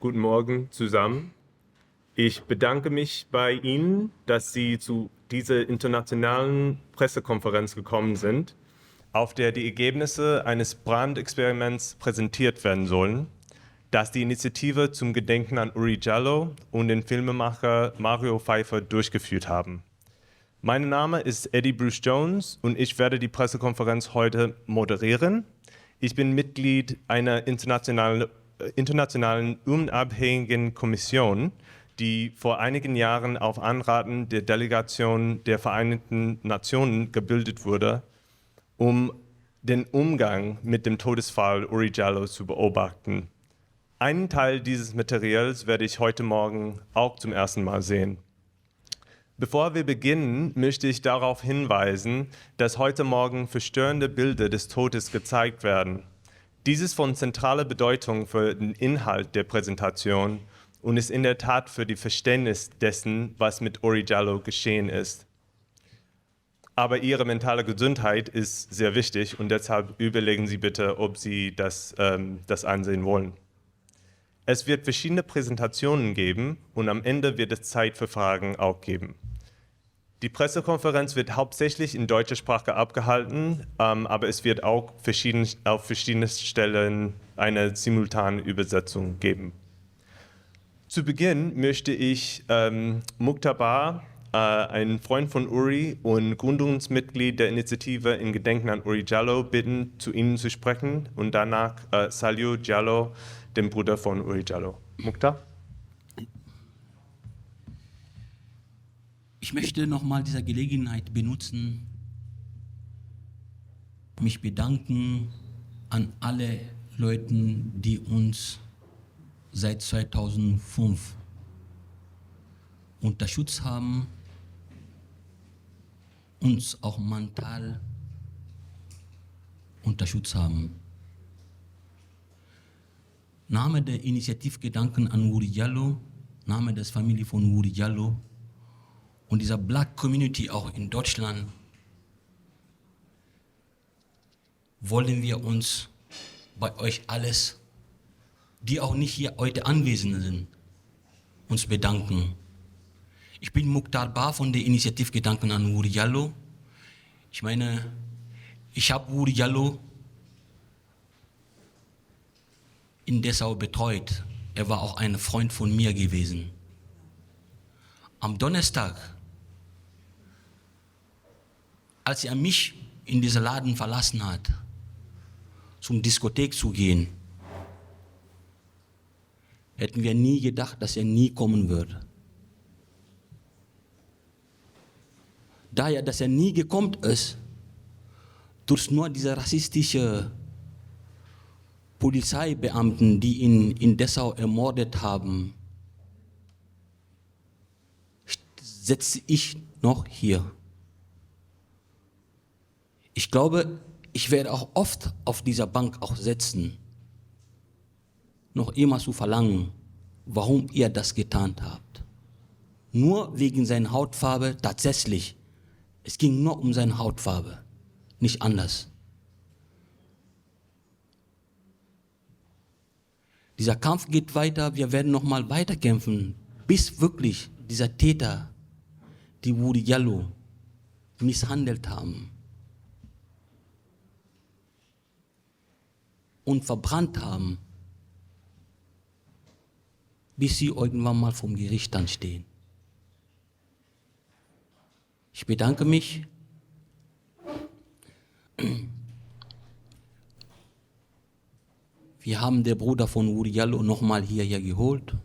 Guten Morgen zusammen. Ich bedanke mich bei Ihnen, dass Sie zu dieser internationalen Pressekonferenz gekommen sind, auf der die Ergebnisse eines Brandexperiments präsentiert werden sollen, das die Initiative zum Gedenken an Oury Jalloh und den Filmemacher Mario Pfeiffer durchgeführt haben. Mein Name ist Eddie Bruce Jones und ich werde die Pressekonferenz heute moderieren. Ich bin Mitglied einer internationalen unabhängigen Kommission, die vor einigen Jahren auf Anraten der Delegation der Vereinten Nationen gebildet wurde, um den Umgang mit dem Todesfall Oury Jalloh zu beobachten. Einen Teil dieses Materials werde ich heute Morgen auch zum ersten Mal sehen. Bevor wir beginnen, möchte ich darauf hinweisen, dass heute Morgen verstörende Bilder des Todes gezeigt werden. Dies ist von zentraler Bedeutung für den Inhalt der Präsentation und ist in der Tat für die Verständnis dessen, was mit Oury Jalloh geschehen ist. Aber Ihre mentale Gesundheit ist sehr wichtig und deshalb überlegen Sie bitte, ob Sie das ansehen wollen. Es wird verschiedene Präsentationen geben und am Ende wird es Zeit für Fragen auch geben. Die Pressekonferenz wird hauptsächlich in deutscher Sprache abgehalten, aber es wird auch auf verschiedenen Stellen eine simultane Übersetzung geben. Zu Beginn möchte ich Muqtabar, ein Freund von Oury und Gründungsmitglied der Initiative in Gedenken an Oury Jalloh, bitten, zu Ihnen zu sprechen und danach Saliou Jalloh, den Bruder von Oury Jalloh. Muqtar? Ich möchte nochmal diese Gelegenheit benutzen, mich bedanken an alle Leute, die uns seit 2005 unterstützt haben, uns auch mental unterstützt haben. Name der Initiative Gedenken an Oury Jalloh, Name der Familie von Oury Jalloh und dieser Black Community auch in Deutschland wollen wir uns bei euch alles, die auch nicht hier heute anwesend sind, uns bedanken. Ich bin Muqtabar von der Initiative Gedenken an Oury Jalloh. Ich meine, ich habe Oury Jalloh in Dessau betreut. Er war auch ein Freund von mir gewesen. Am Donnerstag, als er mich in diesen Laden verlassen hat, zum Diskothek zu gehen, hätten wir nie gedacht, dass er nie kommen würde. Daher, dass er nie gekommen ist, durch nur diese rassistische Polizeibeamten, die ihn in Dessau ermordet haben, sitze ich noch hier. Ich glaube, ich werde auch oft auf dieser Bank auch sitzen, noch immer zu verlangen, warum ihr das getan habt. Nur wegen seiner Hautfarbe, tatsächlich. Es ging nur um seine Hautfarbe, nicht anders. Dieser Kampf geht weiter, wir werden noch mal weiterkämpfen, bis wirklich dieser Täter, die Oury Jalloh misshandelt haben und verbrannt haben, bis sie irgendwann mal vom Gericht dann stehen. Ich bedanke mich. Wir haben den Bruder von Oury Jalloh nochmal hierher geholt,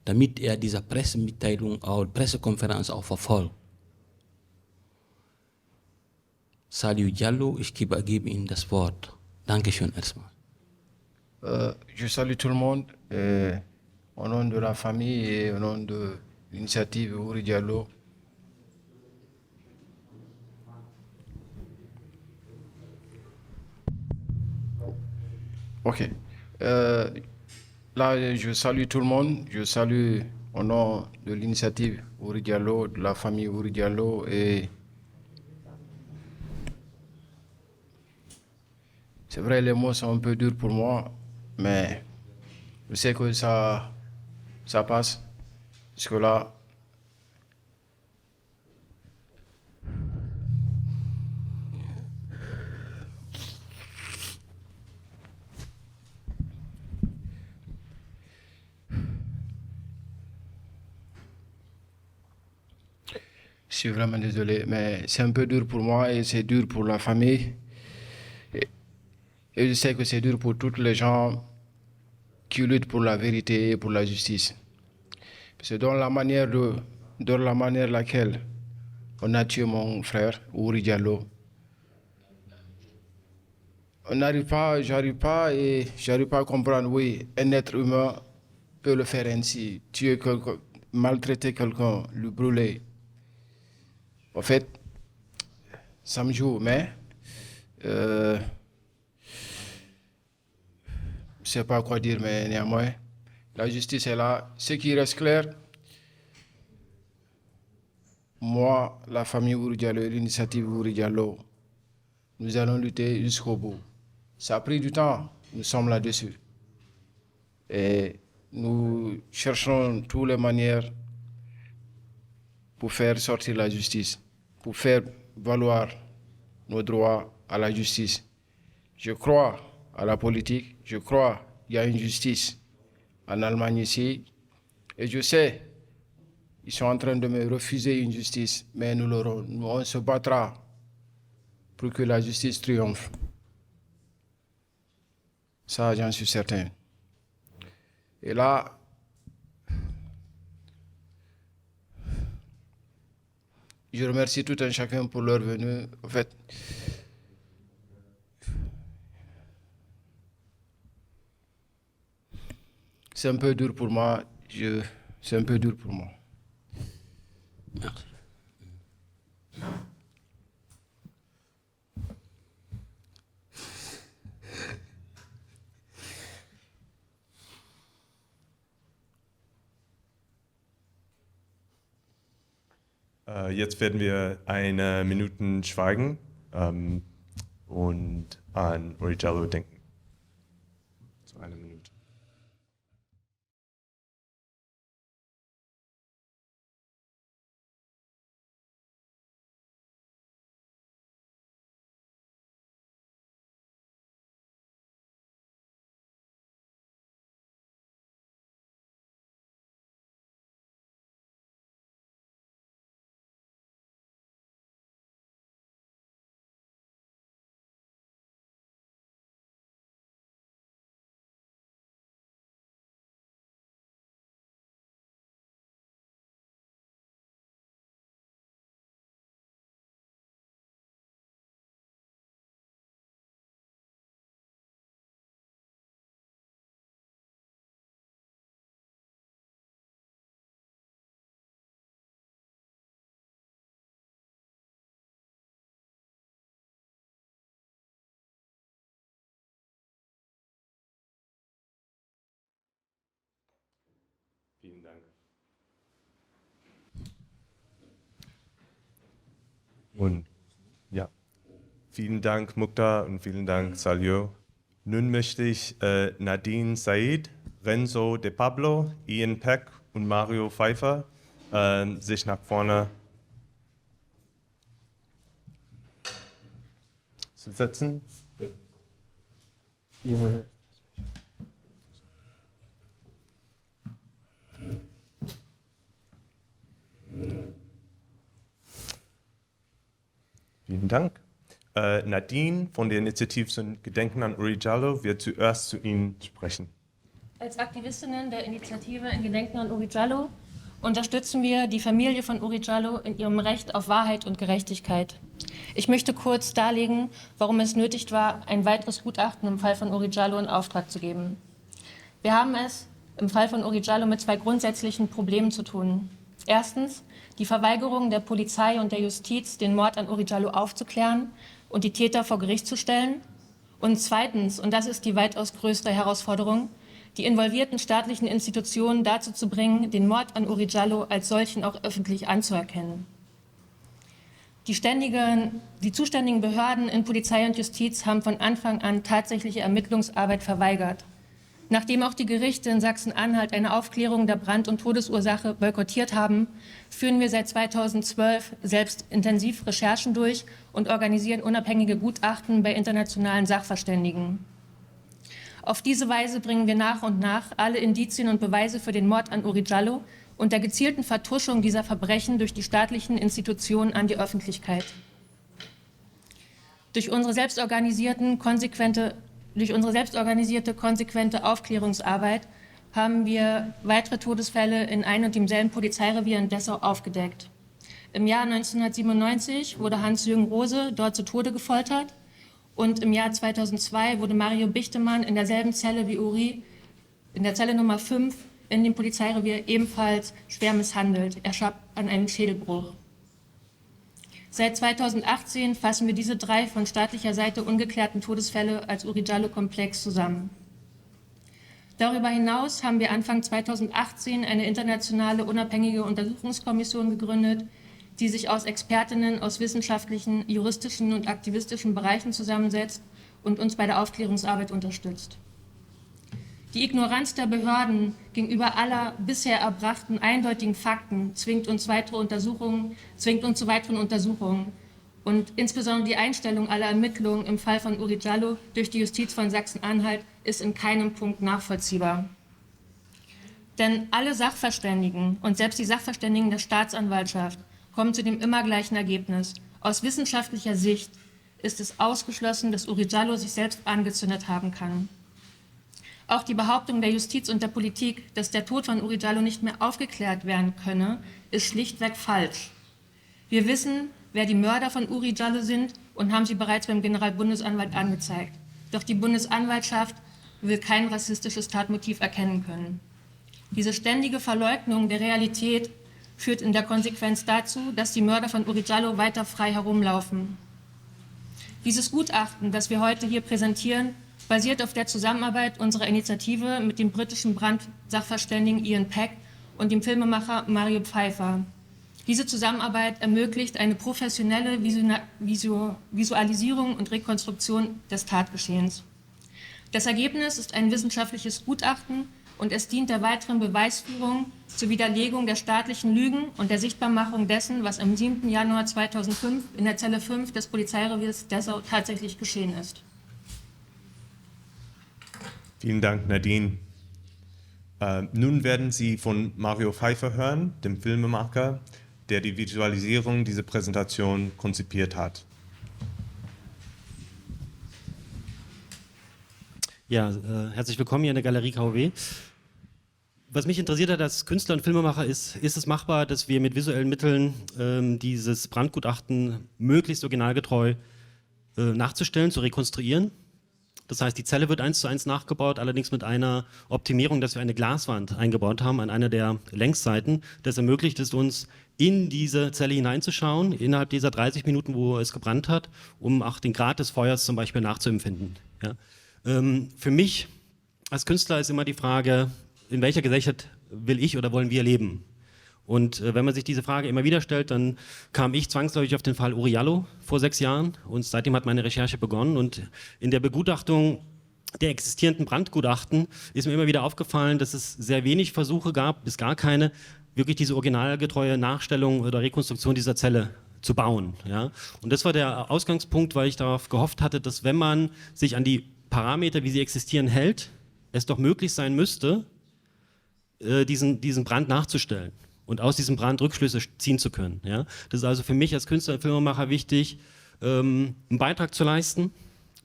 damit er diese Pressemitteilung, Pressekonferenz auch verfolgt. Saliou Jalloh, ich gebe Ihnen das Wort. Dankeschön erstmal. Je salue tout le monde au nom de la famille et au nom de l'initiative Oury Jalloh. Ok. Là, je salue tout le monde. Je salue au nom de l'initiative Oury Jalloh, de la famille Oury Jalloh et c'est vrai, les mots sont un peu durs pour moi, mais Je sais que ça passe. Jusque-là, je suis vraiment désolé, mais c'est un peu dur pour moi et c'est dur pour la famille. Et je sais que c'est dur pour tous les gens qui luttent pour la vérité et pour la justice. Parce que dans la manière laquelle on a tué mon frère, Oury Jalloh, j'arrive pas à comprendre, oui, un être humain peut le faire ainsi, tuer quelqu'un, maltraiter quelqu'un, le brûler. En fait, ça me joue, mais je sais pas quoi dire, mais néanmoins, la justice est là. Ce qui reste clair, moi, la famille Oury Jalloh, l'initiative Oury Jalloh, nous allons lutter jusqu'au bout. Ça a pris du temps, nous sommes là-dessus. Et nous cherchons toutes les manières pour faire sortir la justice, pour faire valoir nos droits à la justice. Je crois à la politique, je crois qu'il y a une justice en Allemagne ici, et je sais ils sont en train de me refuser une justice, mais nous l'aurons. On se battra pour que la justice triomphe. Ça, j'en suis certain. Et là, je remercie tout un chacun pour leur venue. En fait, c'est un peu dur pour moi. C'est un peu dur pour moi. Merci. Jetzt werden wir eine Minute schweigen und an Oury Jalloh denken. So eine Minute. Vielen Dank. Und ja, vielen Dank Mukhtar und vielen Dank Salio. Nun möchte ich Nadine Said, Renzo De Pablo, Ian Peck und Mario Pfeiffer sich nach vorne zu setzen. Vielen Dank. Nadine von der Initiative Gedenken an Oury Jalloh wird zuerst zu Ihnen sprechen. Als Aktivistinnen der Initiative in Gedenken an Oury Jalloh unterstützen wir die Familie von Oury Jalloh in ihrem Recht auf Wahrheit und Gerechtigkeit. Ich möchte kurz darlegen, warum es nötig war, ein weiteres Gutachten im Fall von Oury Jalloh in Auftrag zu geben. Wir haben es im Fall von Oury Jalloh mit zwei grundsätzlichen Problemen zu tun. Erstens die Verweigerung der Polizei und der Justiz, den Mord an Oury Jalloh aufzuklären und die Täter vor Gericht zu stellen. Und zweitens, und das ist die weitaus größere Herausforderung, die involvierten staatlichen Institutionen dazu zu bringen, den Mord an Oury Jalloh als solchen auch öffentlich anzuerkennen. Die zuständigen Behörden in Polizei und Justiz haben von Anfang an tatsächliche Ermittlungsarbeit verweigert. Nachdem auch die Gerichte in Sachsen-Anhalt eine Aufklärung der Brand- und Todesursache boykottiert haben, führen wir seit 2012 selbst intensiv Recherchen durch und organisieren unabhängige Gutachten bei internationalen Sachverständigen. Auf diese Weise bringen wir nach und nach alle Indizien und Beweise für den Mord an Oury Jalloh und der gezielten Vertuschung dieser Verbrechen durch die staatlichen Institutionen an die Öffentlichkeit. Durch unsere selbstorganisierte, konsequente Aufklärungsarbeit haben wir weitere Todesfälle in ein und demselben Polizeirevier in Dessau aufgedeckt. Im Jahr 1997 wurde Hans-Jürgen Rose dort zu Tode gefoltert und im Jahr 2002 wurde Mario Bichtemann in derselben Zelle wie Oury, in der Zelle Nummer 5 in dem Polizeirevier, ebenfalls schwer misshandelt. Er starb an einem Schädelbruch. Seit 2018 fassen wir diese 3 von staatlicher Seite ungeklärten Todesfälle als Oury Jalloh-Komplex zusammen. Darüber hinaus haben wir Anfang 2018 eine internationale unabhängige Untersuchungskommission gegründet, die sich aus Expertinnen aus wissenschaftlichen, juristischen und aktivistischen Bereichen zusammensetzt und uns bei der Aufklärungsarbeit unterstützt. Die Ignoranz der Behörden gegenüber aller bisher erbrachten eindeutigen Fakten zwingt uns zu weiteren Untersuchungen und insbesondere die Einstellung aller Ermittlungen im Fall von Oury Jalloh durch die Justiz von Sachsen-Anhalt ist in keinem Punkt nachvollziehbar. Denn alle Sachverständigen und selbst die Sachverständigen der Staatsanwaltschaft kommen zu dem immer gleichen Ergebnis. Aus wissenschaftlicher Sicht ist es ausgeschlossen, dass Oury Jalloh sich selbst angezündet haben kann. Auch die Behauptung der Justiz und der Politik, dass der Tod von Oury Jalloh nicht mehr aufgeklärt werden könne, ist schlichtweg falsch. Wir wissen, wer die Mörder von Oury Jalloh sind und haben sie bereits beim Generalbundesanwalt angezeigt. Doch die Bundesanwaltschaft will kein rassistisches Tatmotiv erkennen können. Diese ständige Verleugnung der Realität führt in der Konsequenz dazu, dass die Mörder von Oury Jalloh weiter frei herumlaufen. Dieses Gutachten, das wir heute hier präsentieren, basiert auf der Zusammenarbeit unserer Initiative mit dem britischen Brandsachverständigen Ian Peck und dem Filmemacher Mario Pfeiffer. Diese Zusammenarbeit ermöglicht eine professionelle Visualisierung und Rekonstruktion des Tatgeschehens. Das Ergebnis ist ein wissenschaftliches Gutachten und es dient der weiteren Beweisführung zur Widerlegung der staatlichen Lügen und der Sichtbarmachung dessen, was am 7. Januar 2005 in der Zelle 5 des Polizeireviers Dessau tatsächlich geschehen ist. Vielen Dank, Nadine. Nun werden Sie von Mario Pfeiffer hören, dem Filmemacher, der die Visualisierung dieser Präsentation konzipiert hat. Ja, herzlich willkommen hier in der Galerie KOW. Was mich interessiert hat als Künstler und Filmemacher ist es machbar, dass wir mit visuellen Mitteln dieses Brandgutachten möglichst originalgetreu nachzustellen, zu rekonstruieren. Das heißt, die Zelle wird 1:1 nachgebaut, allerdings mit einer Optimierung, dass wir eine Glaswand eingebaut haben an einer der Längsseiten. Das ermöglicht es uns, in diese Zelle hineinzuschauen, innerhalb dieser 30 Minuten, wo es gebrannt hat, um auch den Grad des Feuers zum Beispiel nachzuempfinden. Ja. Für mich als Künstler ist immer die Frage, in welcher Gesellschaft will ich oder wollen wir leben? Und wenn man sich diese Frage immer wieder stellt, dann kam ich zwangsläufig auf den Fall Oury Jalloh vor 6 Jahren und seitdem hat meine Recherche begonnen. Und in der Begutachtung der existierenden Brandgutachten ist mir immer wieder aufgefallen, dass es sehr wenig Versuche gab, bis gar keine, wirklich diese originalgetreue Nachstellung oder Rekonstruktion dieser Zelle zu bauen. Ja? Und das war der Ausgangspunkt, weil ich darauf gehofft hatte, dass wenn man sich an die Parameter, wie sie existieren, hält, es doch möglich sein müsste, diesen Brand nachzustellen und aus diesem Brand Rückschlüsse ziehen zu können. Ja? Das ist also für mich als Künstler und Filmemacher wichtig, einen Beitrag zu leisten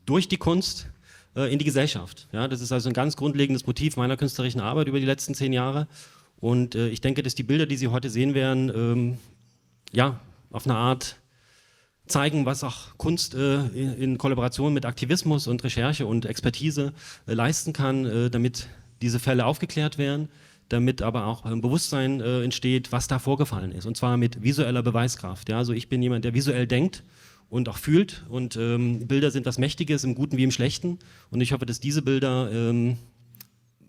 durch die Kunst in die Gesellschaft. Ja? Das ist also ein ganz grundlegendes Motiv meiner künstlerischen Arbeit über die letzten 10 Jahre. Und ich denke, dass die Bilder, die Sie heute sehen werden, ja, auf eine Art zeigen, was auch Kunst in Kollaboration mit Aktivismus und Recherche und Expertise leisten kann, damit diese Fälle aufgeklärt werden, damit aber auch ein Bewusstsein entsteht, was da vorgefallen ist. Und zwar mit visueller Beweiskraft. Ja? Also ich bin jemand, der visuell denkt und auch fühlt. Und Bilder sind was Mächtiges, im Guten wie im Schlechten. Und ich hoffe, dass diese Bilder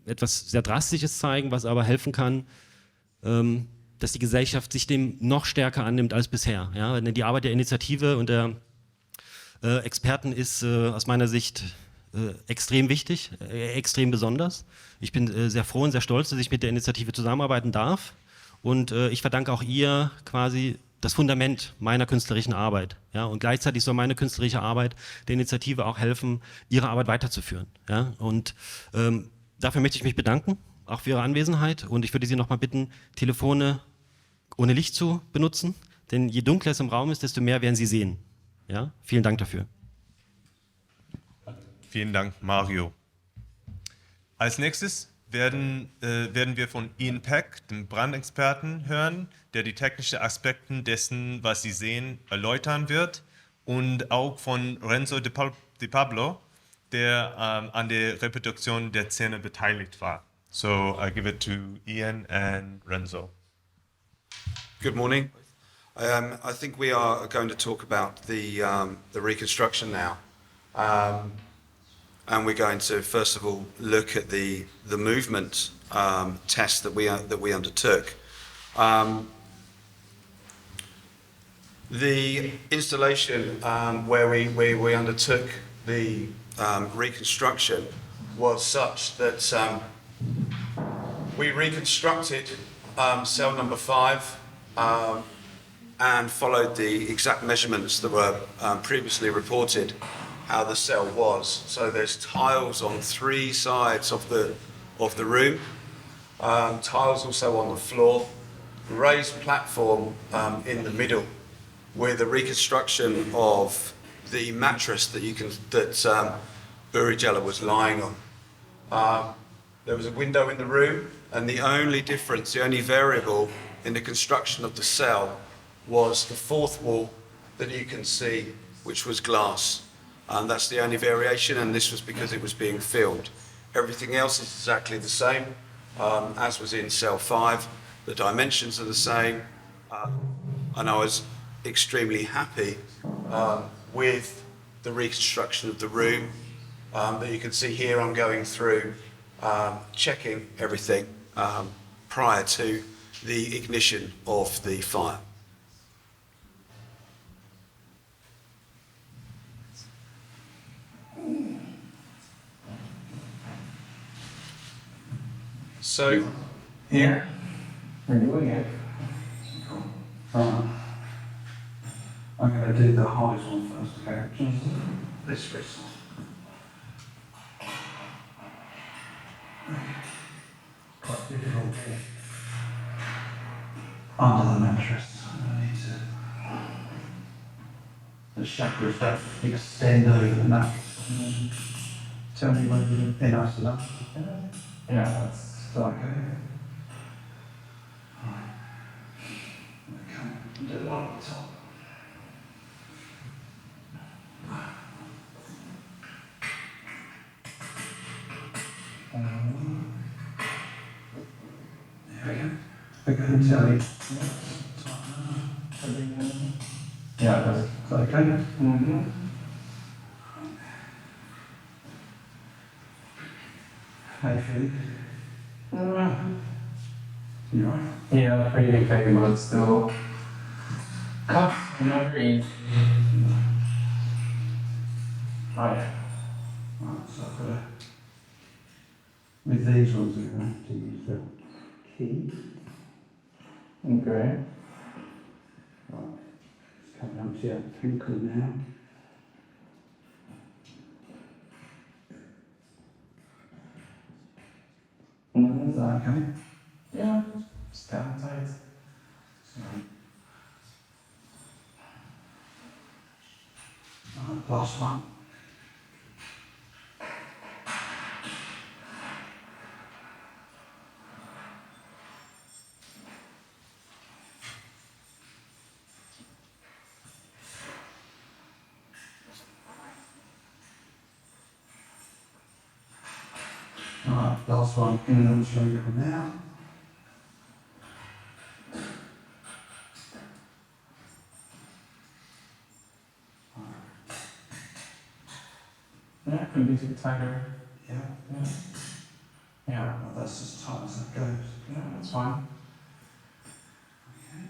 etwas sehr Drastisches zeigen, was aber helfen kann, dass die Gesellschaft sich dem noch stärker annimmt als bisher. Ja? Denn die Arbeit der Initiative und der Experten ist aus meiner Sicht extrem wichtig, extrem besonders. Ich bin sehr froh und sehr stolz, dass ich mit der Initiative zusammenarbeiten darf. Und ich verdanke auch ihr quasi das Fundament meiner künstlerischen Arbeit. Ja? Und gleichzeitig soll meine künstlerische Arbeit der Initiative auch helfen, ihre Arbeit weiterzuführen. Ja? Und dafür möchte ich mich bedanken, auch für Ihre Anwesenheit. Und ich würde Sie nochmal bitten, Telefone ohne Licht zu benutzen. Denn je dunkler es im Raum ist, desto mehr werden Sie sehen. Ja? Vielen Dank dafür. Vielen Dank, Mario. Als nächstes werden wir von Ian Peck, dem Brandexperten, hören, der die technischen Aspekte dessen, was Sie sehen, erläutern wird. Und auch von Renzo Di Pablo, der an der Reproduktion der Szene beteiligt war. So I give it to Ian and Renzo. Good morning. I think we are going to talk about the reconstruction now. And we're going to first of all look at the movement test that we undertook. The installation where we undertook the reconstruction was such that we reconstructed cell number 5 and followed the exact measurements that were previously reported. How the cell was. So there's tiles on 3 sides of the room, tiles also on the floor, raised platform in the middle, with a reconstruction of the mattress that Oury Jalloh was lying on. There was a window in the room, and the only difference, the only variable in the construction of the cell was the 4th wall that you can see, which was glass. And that's the only variation, and this was because it was being filled. Everything else is exactly the same, as was in cell 5. The dimensions are the same, and I was extremely happy with the reconstruction of the room. That you can see here, I'm going through checking everything prior to the ignition of the fire. So, here, we're doing it. I'm going to do the highest one first, okay? Just this wrist. Quite difficult. Under the mattress. I need to. The chakras don't extend over the mattress. Tell me when you're nice enough. Yeah, that's. Okay. Right. Okay. Do it on the top. There we go. Okay, tell me. Yeah, that's okay. Mm-hmm. How you feeling? You alright? Yeah, pretty big pain, but still cough and not breathe. Right. Right, so I've got to, with these ones, we're going to have to use the key. Okay. Right, it's coming up to your twinkle now. Is that okay? Yeah, just down tight. Right, last one. Alright, last one, and I'm showing you now. Yeah, can be a bit tighter. Yeah, Yeah. Yeah, well, that's as tight as it goes. yeah, that's fine. Okay.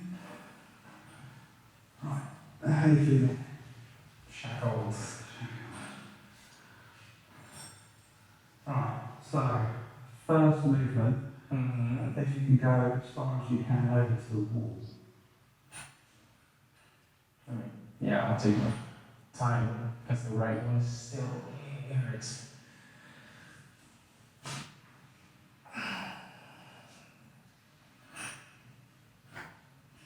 Right, how you feeling? Shackles. So, first movement, if you can go as far as you can over to the wall. Yeah, I'll take my time because the right one is still it hurts.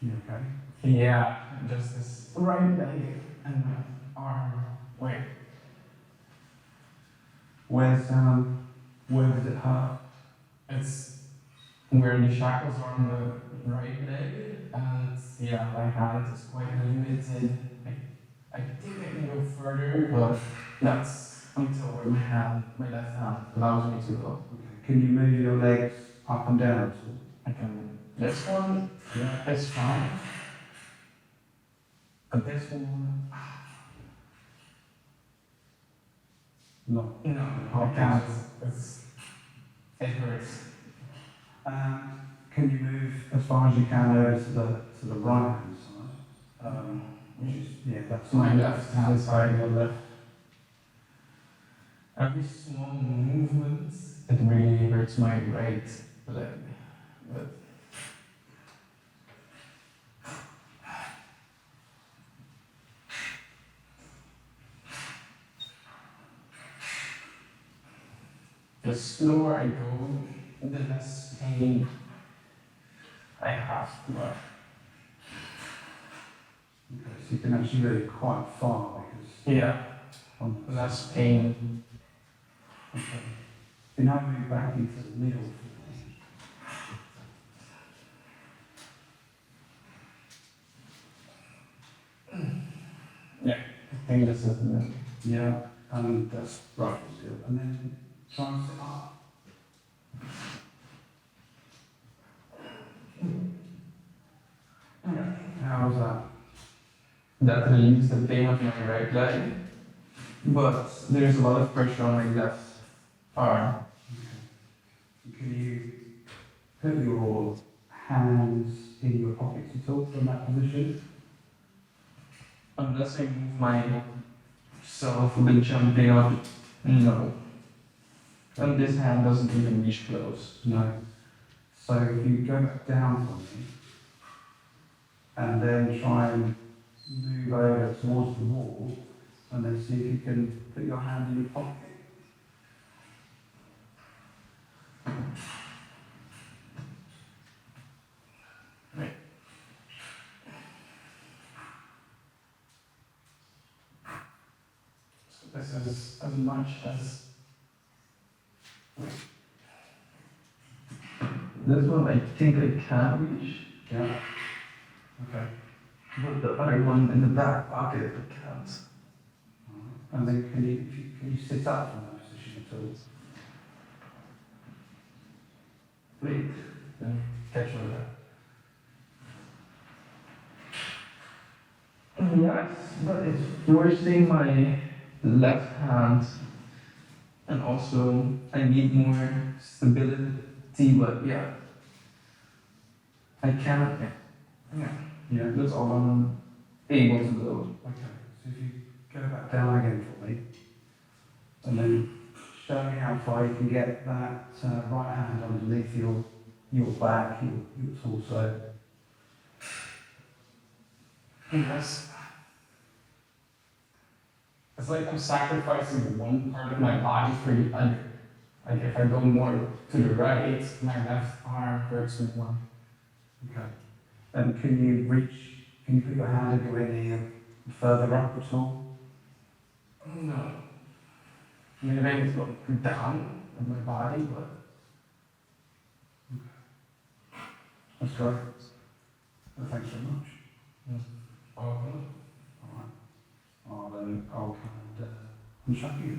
You okay? Yeah, just this right leg and my arm. Wait. Where does it hurt? It's where the shackles are on the right leg, and yeah, my hand is quite limited. I think I can go further, but that's until where my left hand allows me to go. Okay. Can you move your legs up and down at all? I can. This one, yeah, it's fine. But this one, No. no, I can't. It hurts. Can you move as far as you can over to the right hand side? Which is, yeah, that's My left hand side, the left. Every small movement, it really hurts my right leg. But the slower I go, the less pain I have. But Okay, so you can actually go quite far because yeah, less pain. Okay. You now move back into the middle. Yeah, I think this is the Yeah, and that's right. And then try and sit up. How's that? that relieves the pain of my right leg, but there's a lot of pressure on my left arm. Okay. Can you put your hands in your pockets at all from that position? Unless I move myself a bit jumping up, no. And this hand doesn't even reach close. No. So if you go back down for me, and then try and move over towards the wall, and then see if you can put your hand in your pocket. Right. So this is as much as this one I think I can reach. Yeah. Okay. But the other one in the back pocket I can't. And then can you sit up from that position at all? Wait, then catch on that. Yes, but it's forcing my left hand, and also I need more stability, but yeah, I cannot. Yeah, that's all I'm able to do. Okay. So if you go back down again for me, and then show me how far you can get that right hand underneath your back, your torso. Yes. It's like I'm sacrificing one part of my body for the other. Like if I go more to the right, my left arm hurts me more. Okay. And can you put your hand anywhere further up at all? No. Maybe I need to go down of my body, but That's great. Well, thanks very much. All right. I'll instruct you.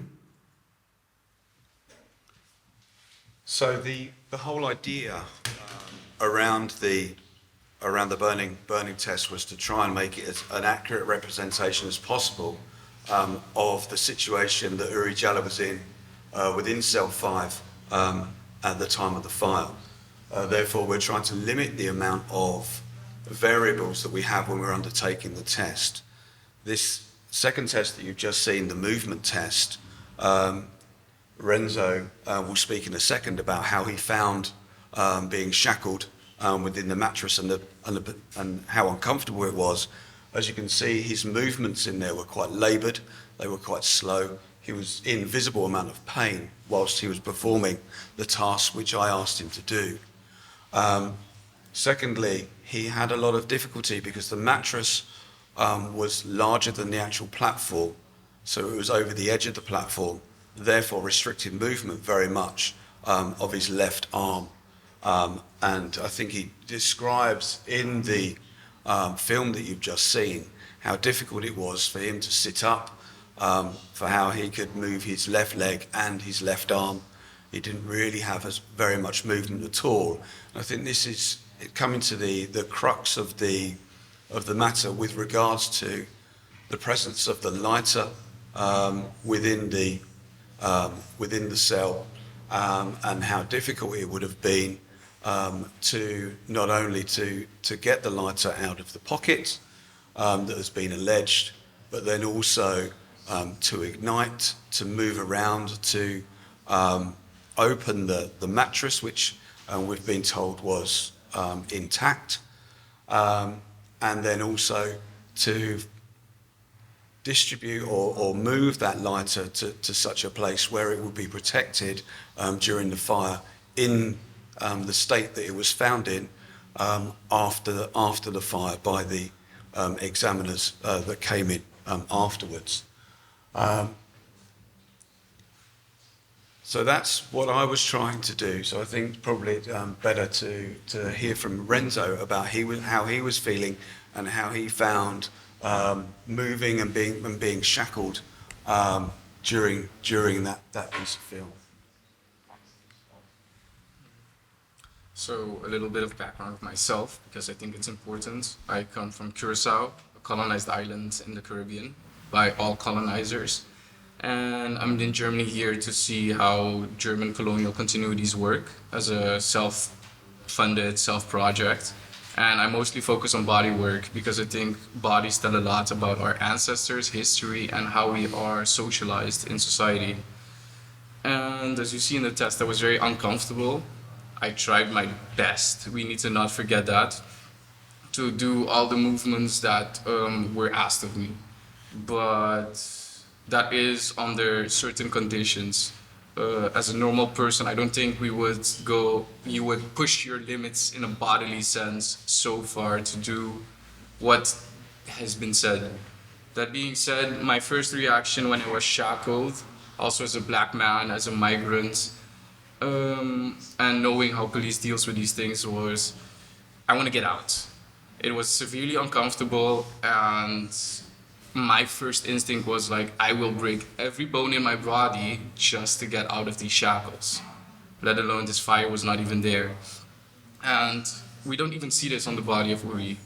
So the whole idea around the burning test was to try and make it as an accurate representation as possible of the situation that Oury Jalloh was in within cell 5 at the time of the fire. Therefore, we're trying to limit the amount of variables that we have when we're undertaking the test. This second test that you've just seen, the movement test, Renzo will speak in a second about how he found being shackled within the mattress and how uncomfortable it was. As you can see, his movements in there were quite laboured, they were quite slow. He was in visible amount of pain whilst he was performing the task which I asked him to do. Secondly, he had a lot of difficulty because the mattress was larger than the actual platform, so it was over the edge of the platform, therefore restricted movement very much of his left arm. And I think he describes in the film that you've just seen how difficult it was for him to sit up, for how he could move his left leg and his left arm. He didn't really have very much movement at all. And I think this is coming to the crux of the matter with regards to the presence of the lighter within the cell, and how difficult it would have been to not only to get the lighter out of the pocket that has been alleged, but then also to ignite, to move around, to open the mattress, which we've been told was intact, and then also to distribute or move that lighter to such a place where it would be protected during the fire in the state that it was found in after the fire by the examiners that came in afterwards. So that's what I was trying to do. So I think probably better to hear from Renzo about how he was feeling and how he found moving and being shackled during that piece of film. So a little bit of background of myself, because I think it's important. I come from Curacao, a colonized island in the Caribbean by all colonizers. And I'm in Germany here to see how German colonial continuities work as a self-funded, self-project. And I mostly focus on body work because I think bodies tell a lot about our ancestors, history, and how we are socialized in society. And as you see in the test, I was very uncomfortable. I tried my best, we need to not forget that, to do all the movements that were asked of me. But that is under certain conditions. As a normal person, I don't think you would push your limits in a bodily sense so far to do what has been said. That being said, my first reaction when I was shackled, also as a black man, as a migrant, and knowing how police deals with these things, was, I want to get out. It was severely uncomfortable, and my first instinct was like, I will break every bone in my body just to get out of these shackles. Let alone this fire was not even there. And we don't even see this on the body of Oury.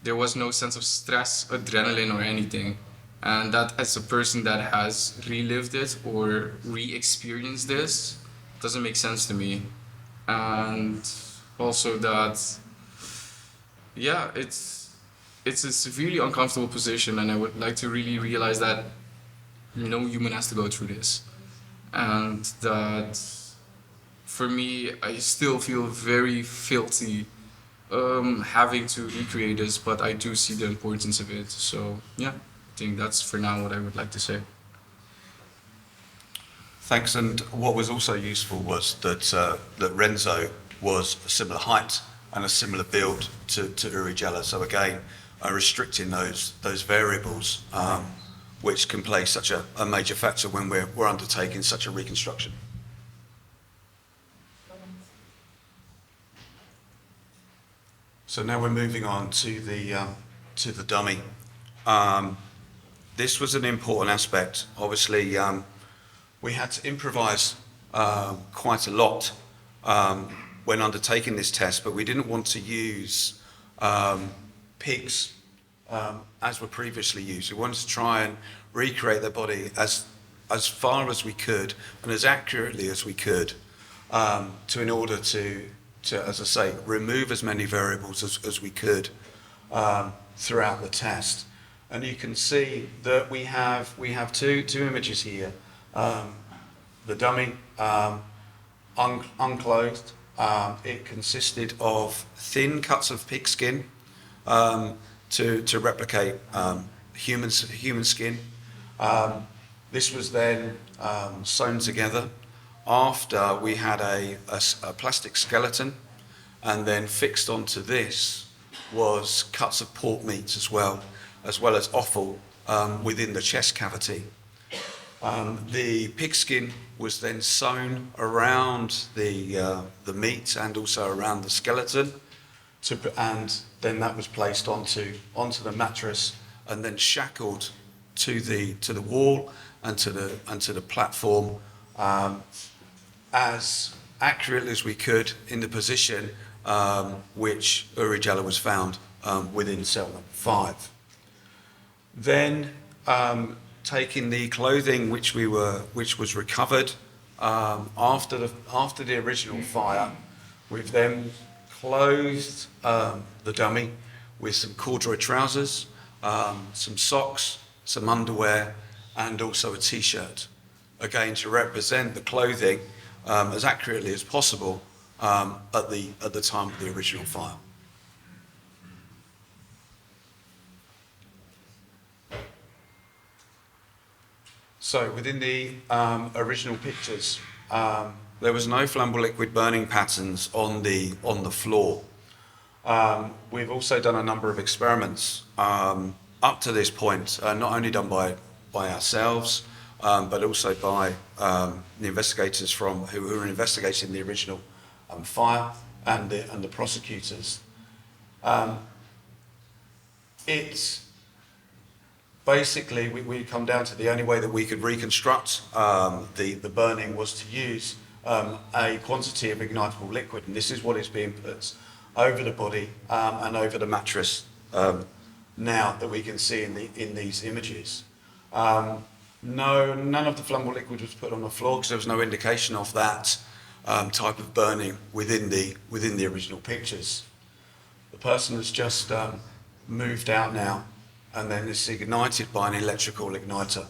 There was no sense of stress, adrenaline, or anything. And that, as a person that has relived it or re-experienced this, doesn't make sense to me. And also that, yeah, it's a severely uncomfortable position, and I would like to really realize that no human has to go through this. And that, for me, I still feel very filthy having to recreate this, but I do see the importance of it. So, yeah, I think that's for now what I would like to say. Thanks. And what was also useful was that Renzo was a similar height and a similar build to Oury Jalloh. So again, restricting those variables, which can play such a major factor when we're undertaking such a reconstruction. So now we're moving on to the dummy. This was an important aspect. Obviously, we had to improvise quite a lot when undertaking this test, but we didn't want to use pigs as were previously used. We wanted to try and recreate their body as far as we could and as accurately as we could in order to, as I say, remove as many variables as we could throughout the test. And you can see that we have two images here. the dummy unclothed. It consisted of thin cuts of pig skin to replicate human skin. This was then sewn together after we had a plastic skeleton, and then fixed onto this was cuts of pork meats as well as offal within the chest cavity. The pigskin was then sewn around the meat and also around the skeleton, and then that was placed onto the mattress and then shackled to the wall and to the platform as accurately as we could in the position which Oury Jalloh was found within cell number 5. Then taking the clothing which was recovered after the original fire, we've then clothed the dummy with some corduroy trousers, some socks, some underwear, and also a t-shirt, again to represent the clothing as accurately as possible at the time of the original fire. So within the original pictures, there was no flammable liquid burning patterns on the floor. We've also done a number of experiments up to this point, not only done by ourselves, but also by the investigators who were investigating the original fire and the prosecutors. It's basically we come down to the only way that we could reconstruct the burning was to use a quantity of ignitable liquid, and this is what is being put over the body and over the mattress now that we can see in these images. None of the flammable liquid was put on the floor because there was no indication of that type of burning within the original pictures. The person has just moved out now, and then it's ignited by an electrical igniter.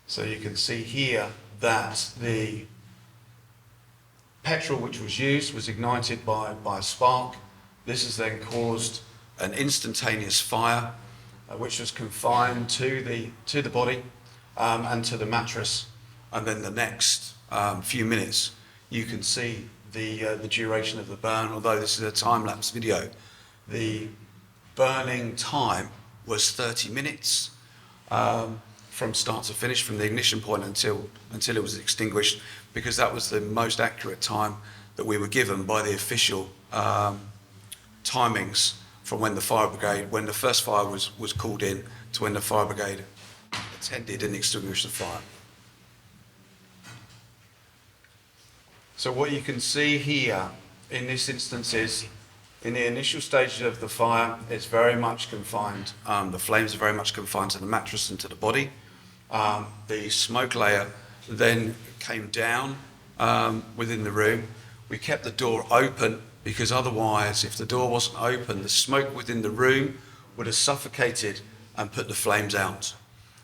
So you can see here that the petrol which was used was ignited by a spark. This has then caused an instantaneous fire, which was confined to the body and to the mattress. And then the next few minutes, you can see the duration of the burn. Although this is a time-lapse video, the burning time was 30 minutes from start to finish, from the ignition point until it was extinguished, because that was the most accurate time that we were given by the official timings from when the first fire was called in to when the fire brigade attended and extinguished the fire. So what you can see here in this instance is, in the initial stages of the fire, it's very much confined, the flames are very much confined to the mattress and to the body. The smoke layer then came down within the room. We kept the door open because otherwise, if the door wasn't open, the smoke within the room would have suffocated and put the flames out.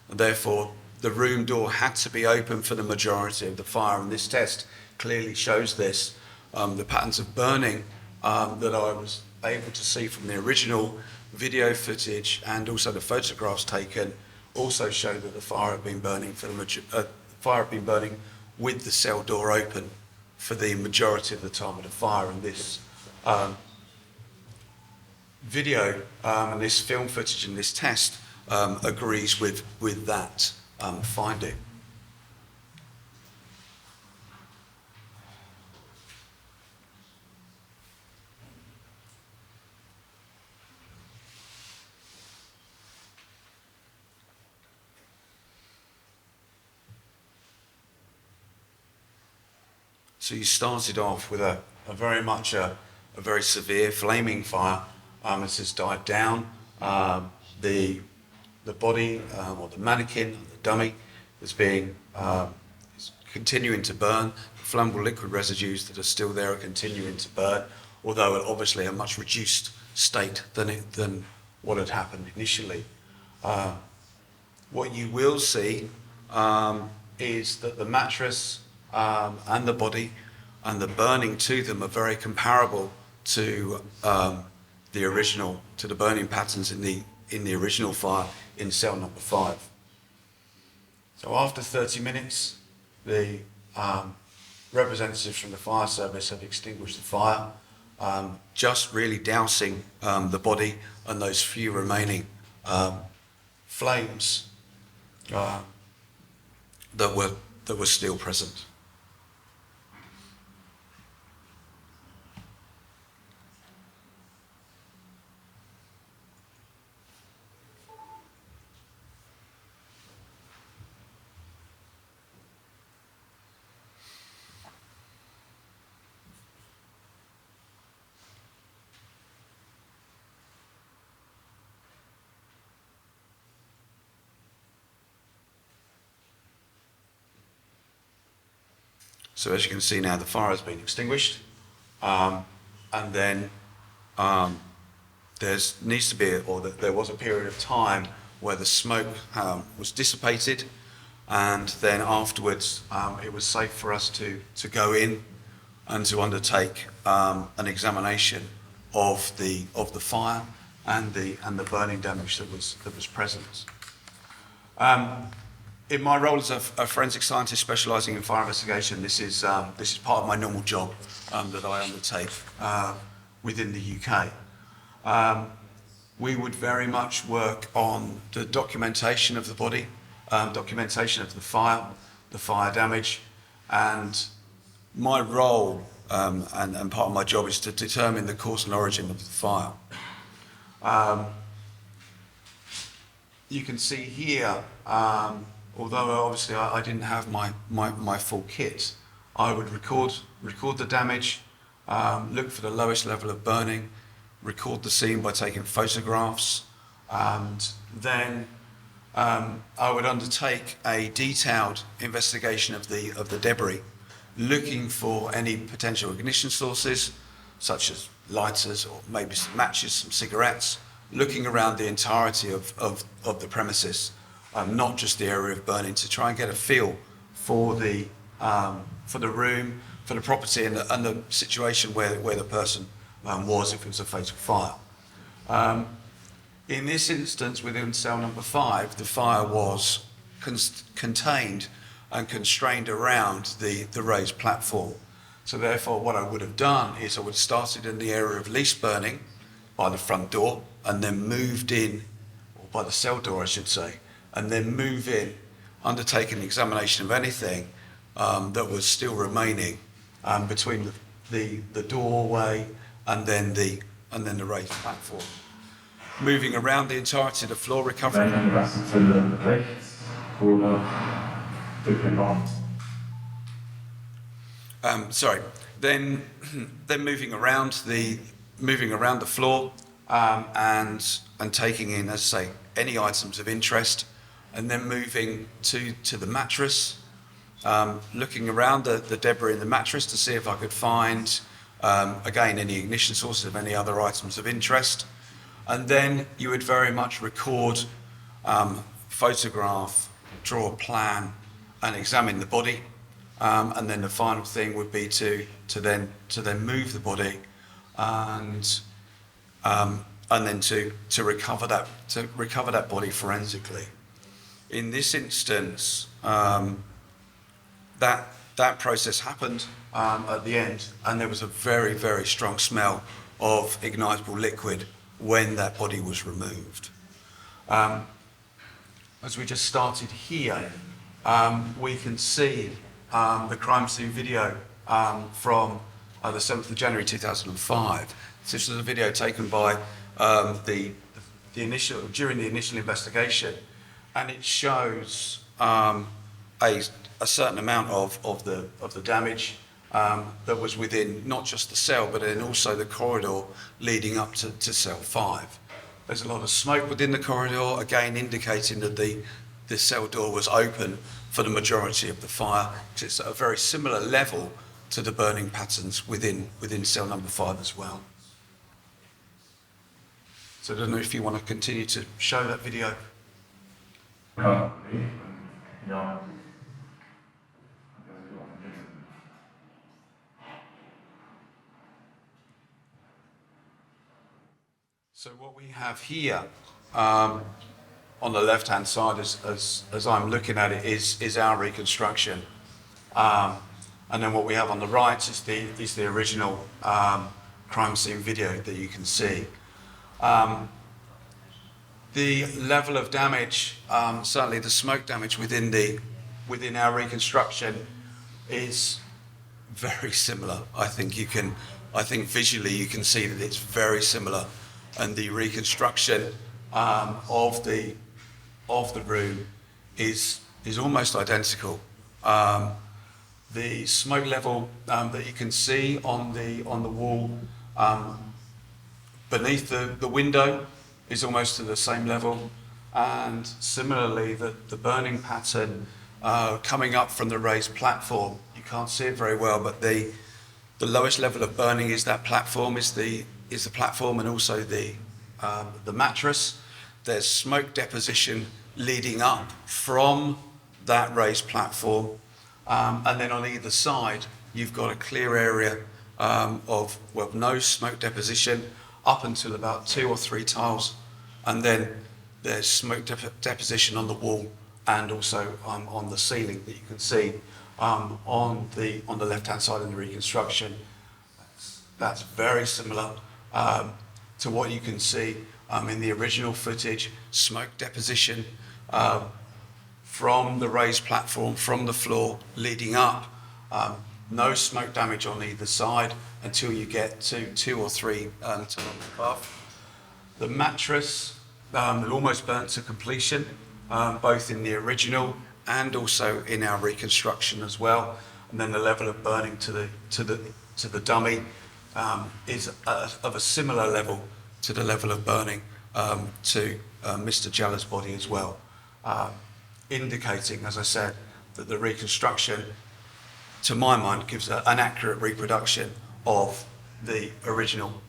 And therefore, the room door had to be open for the majority of the fire, and this test clearly shows this. The patterns of burning that I was able to see from the original video footage and also the photographs taken also show that the fire had been burning with the cell door open for the majority of the time of the fire. And this video and this film footage and this test agrees with that finding. So you started off with a very severe flaming fire. This has died down. The body or the mannequin, the dummy, is continuing to burn. The flammable liquid residues that are still there are continuing to burn, although at obviously a much reduced state than what had happened initially. What you will see is that the mattress and the body and the burning to them are very comparable to the burning patterns in the original fire in cell number 5. So after 30 minutes, the representatives from the fire service have extinguished the fire, just really dousing the body and those few remaining flames that were still present. So as you can see now, the fire has been extinguished, and then there was a period of time where the smoke was dissipated, and then afterwards it was safe for us to go in and to undertake an examination of the fire and the burning damage that was present. In my role as a forensic scientist specialising in fire investigation, this is part of my normal job that I undertake within the UK. We would very much work on the documentation of the body, documentation of the fire damage, and my role and part of my job is to determine the cause and origin of the fire. You can see here, although obviously I didn't have my full kit, I would record the damage, look for the lowest level of burning, record the scene by taking photographs, and then I would undertake a detailed investigation of the debris, looking for any potential ignition sources, such as lighters or maybe some matches, some cigarettes, looking around the entirety of the premises, not just the area of burning, to try and get a feel for the room, for the property and the situation where the person was, if it was a fatal fire. In this instance, within cell number 5, the fire was contained and constrained around the raised platform. So therefore, what I would have done is I would have started in the area of least burning by the front door, and then moved in, or by the cell door I should say, and then move in, undertake an examination of anything that was still remaining between the doorway and then the raised platform. Moving around the entirety of the floor, recovering. Then moving around the floor and taking in, as I say, any items of interest, and then moving to the mattress, looking around the debris in the mattress to see if I could find, again, any ignition sources of any other items of interest. And then you would very much record, photograph, draw a plan, and examine the body. And then the final thing would be to then move the body and then to recover that body forensically. In this instance, that process happened at the end, and there was a very, very strong smell of ignitable liquid when that body was removed. As we just started here, we can see the crime scene video from the 7th of January 2005. This was a video taken by during the initial investigation, and it shows a certain amount of the damage that was within not just the cell, but then also the corridor leading up to cell 5. There's a lot of smoke within the corridor, again indicating that the cell door was open for the majority of the fire. It's at a very similar level to the burning patterns within cell number 5 as well. So I don't know if you want to continue to show that video. So what we have here on the left-hand side, as I'm looking at it, is our reconstruction. And then what we have on the right is the original crime scene video that you can see. The level of damage, certainly the smoke damage within our reconstruction, is very similar. I think visually you can see that it's very similar, and the reconstruction of the room is almost identical. The smoke level that you can see on the wall beneath the window is almost to the same level, and similarly the burning pattern coming up from the raised platform. You can't see it very well, but the lowest level of burning is that platform, is the platform, and also the mattress. There's smoke deposition leading up from that raised platform, and then on either side you've got a clear area of no smoke deposition up until about 2 or 3 tiles, and then there's smoke deposition on the wall and also on the ceiling that you can see on the left-hand side of the reconstruction. That's very similar to what you can see in the original footage. Smoke deposition from the raised platform, from the floor leading up. No smoke damage on either side until you get to 2 or 3 tiles above. The mattress almost burnt to completion, both in the original and also in our reconstruction as well. And then the level of burning to the dummy is of a similar level to the level of burning to Mr. Jalloh's body as well, indicating, as I said, that the reconstruction, to my mind, gives an accurate reproduction of the original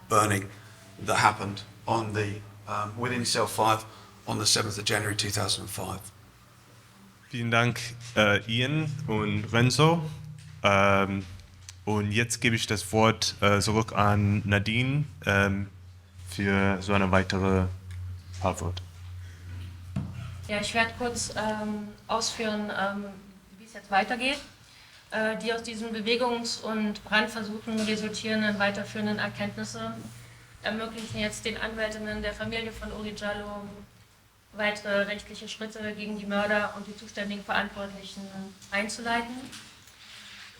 burning that happened on within Cell 5 on the 7th of January 2005. Vielen Dank, Ian und Renzo. Und jetzt gebe ich das Wort zurück an Nadine für so eine weitere Antwort. Ja, ich werde kurz ausführen, wie es jetzt weitergeht. Die aus diesen Bewegungs- und Brandversuchen resultierenden weiterführenden Erkenntnisse ermöglichen jetzt den Anwältinnen der Familie von Oury Jalloh weitere rechtliche Schritte gegen die Mörder und die zuständigen Verantwortlichen einzuleiten.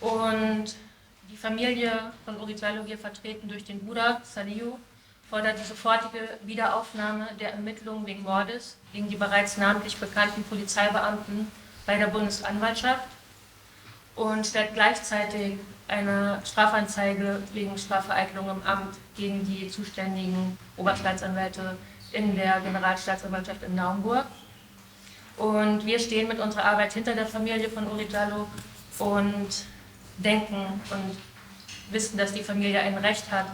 Und die Familie von Oury Jalloh, hier vertreten durch den Bruder Salihu, fordert die sofortige Wiederaufnahme der Ermittlungen wegen Mordes gegen die bereits namentlich bekannten Polizeibeamten bei der Bundesanwaltschaft und stellt gleichzeitig eine Strafanzeige wegen Strafvereitelung im Amt gegen die zuständigen Oberstaatsanwälte in der Generalstaatsanwaltschaft in Naumburg. Und wir stehen mit unserer Arbeit hinter der Familie von Oury Jalloh und denken und wissen, dass die Familie ein Recht hat,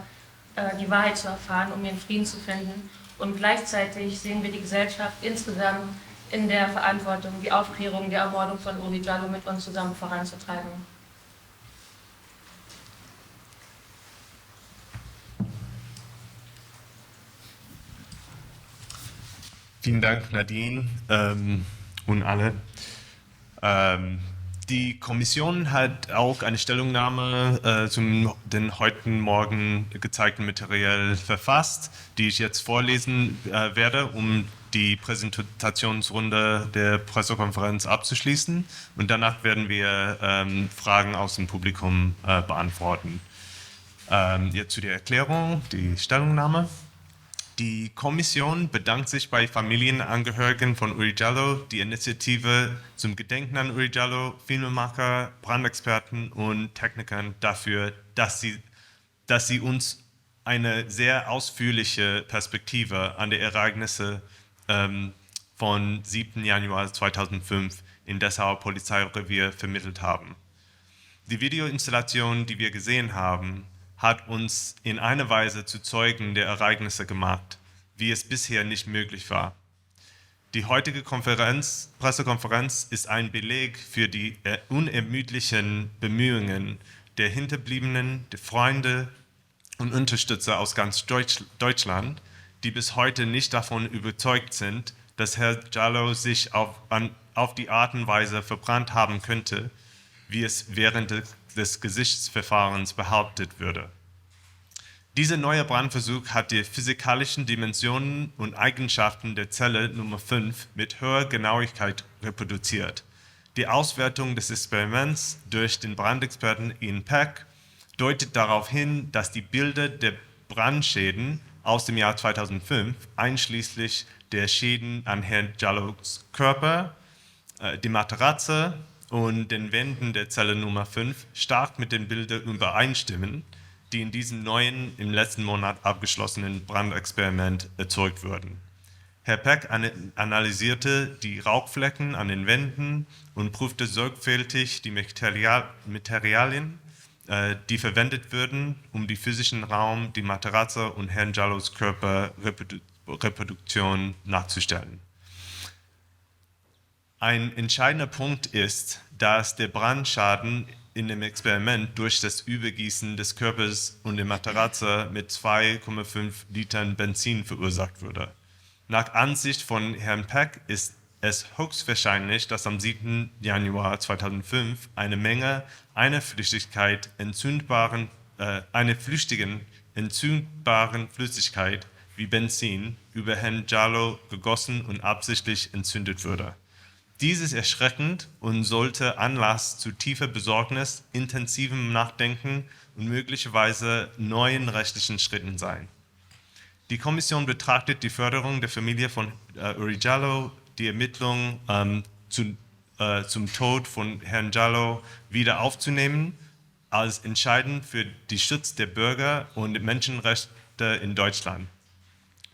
die Wahrheit zu erfahren, um ihren Frieden zu finden. Und gleichzeitig sehen wir die Gesellschaft insgesamt in der Verantwortung, die Aufklärung der Ermordung von Oury Jalloh mit uns zusammen voranzutreiben. Vielen Dank, Nadine und alle. Die Kommission hat auch eine Stellungnahme zum den heute Morgen gezeigten Material verfasst, die ich jetzt vorlesen werde, um die Präsentationsrunde der Pressekonferenz abzuschließen. Und danach werden wir Fragen aus dem Publikum beantworten. Jetzt zu der Erklärung, die Stellungnahme. Die Kommission bedankt sich bei Familienangehörigen von Oury Jalloh, die Initiative zum Gedenken an Oury Jalloh, Filmemacher, Brandexperten und Technikern dafür, dass sie uns eine sehr ausführliche Perspektive an die Ereignisse von 7. Januar 2005 in Dessauer Polizeirevier vermittelt haben. Die Videoinstallation, die wir gesehen haben, hat uns in einer Weise zu Zeugen der Ereignisse gemacht, wie es bisher nicht möglich war. Die heutige Pressekonferenz ist ein Beleg für die unermüdlichen Bemühungen der Hinterbliebenen, der Freunde und Unterstützer aus ganz Deutschland, die bis heute nicht davon überzeugt sind, dass Herr Jalloh sich auf die Art und Weise verbrannt haben könnte, wie es während des Gerichtsverfahrens behauptet würde. Dieser neue Brandversuch hat die physikalischen Dimensionen und Eigenschaften der Zelle Nummer 5 mit hoher Genauigkeit reproduziert. Die Auswertung des Experiments durch den Brandexperten Ian Peck deutet darauf hin, dass die Bilder der Brandschäden aus dem Jahr 2005, einschließlich der Schäden an Herrn Jallohs Körper, die Matratze und den Wänden der Zelle Nummer 5 stark mit den Bildern übereinstimmen, die in diesem neuen, im letzten Monat abgeschlossenen Brandexperiment erzeugt wurden. Herr Peck analysierte die Rauchflecken an den Wänden und prüfte sorgfältig die Materialien, die verwendet würden, um die physischen Raum, die Matratze und Herrn Jallohs Körperreproduktion nachzustellen. Ein entscheidender Punkt ist, dass der Brandschaden in dem Experiment durch das Übergießen des Körpers und der Matratze mit 2,5 Litern Benzin verursacht wurde. Nach Ansicht von Herrn Peck ist es höchstwahrscheinlich, dass am 7. Januar 2005 eine Menge einer flüchtigen entzündbaren Flüssigkeit wie Benzin über Herrn Jalloh gegossen und absichtlich entzündet wurde. Dies ist erschreckend und sollte Anlass zu tiefer Besorgnis, intensivem Nachdenken und möglicherweise neuen rechtlichen Schritten sein. Die Kommission betrachtet die Förderung der Familie von Oury Jalloh, die Ermittlungen zum Tod von Herrn Jalloh wieder aufzunehmen, als entscheidend für den Schutz der Bürger und Menschenrechte in Deutschland.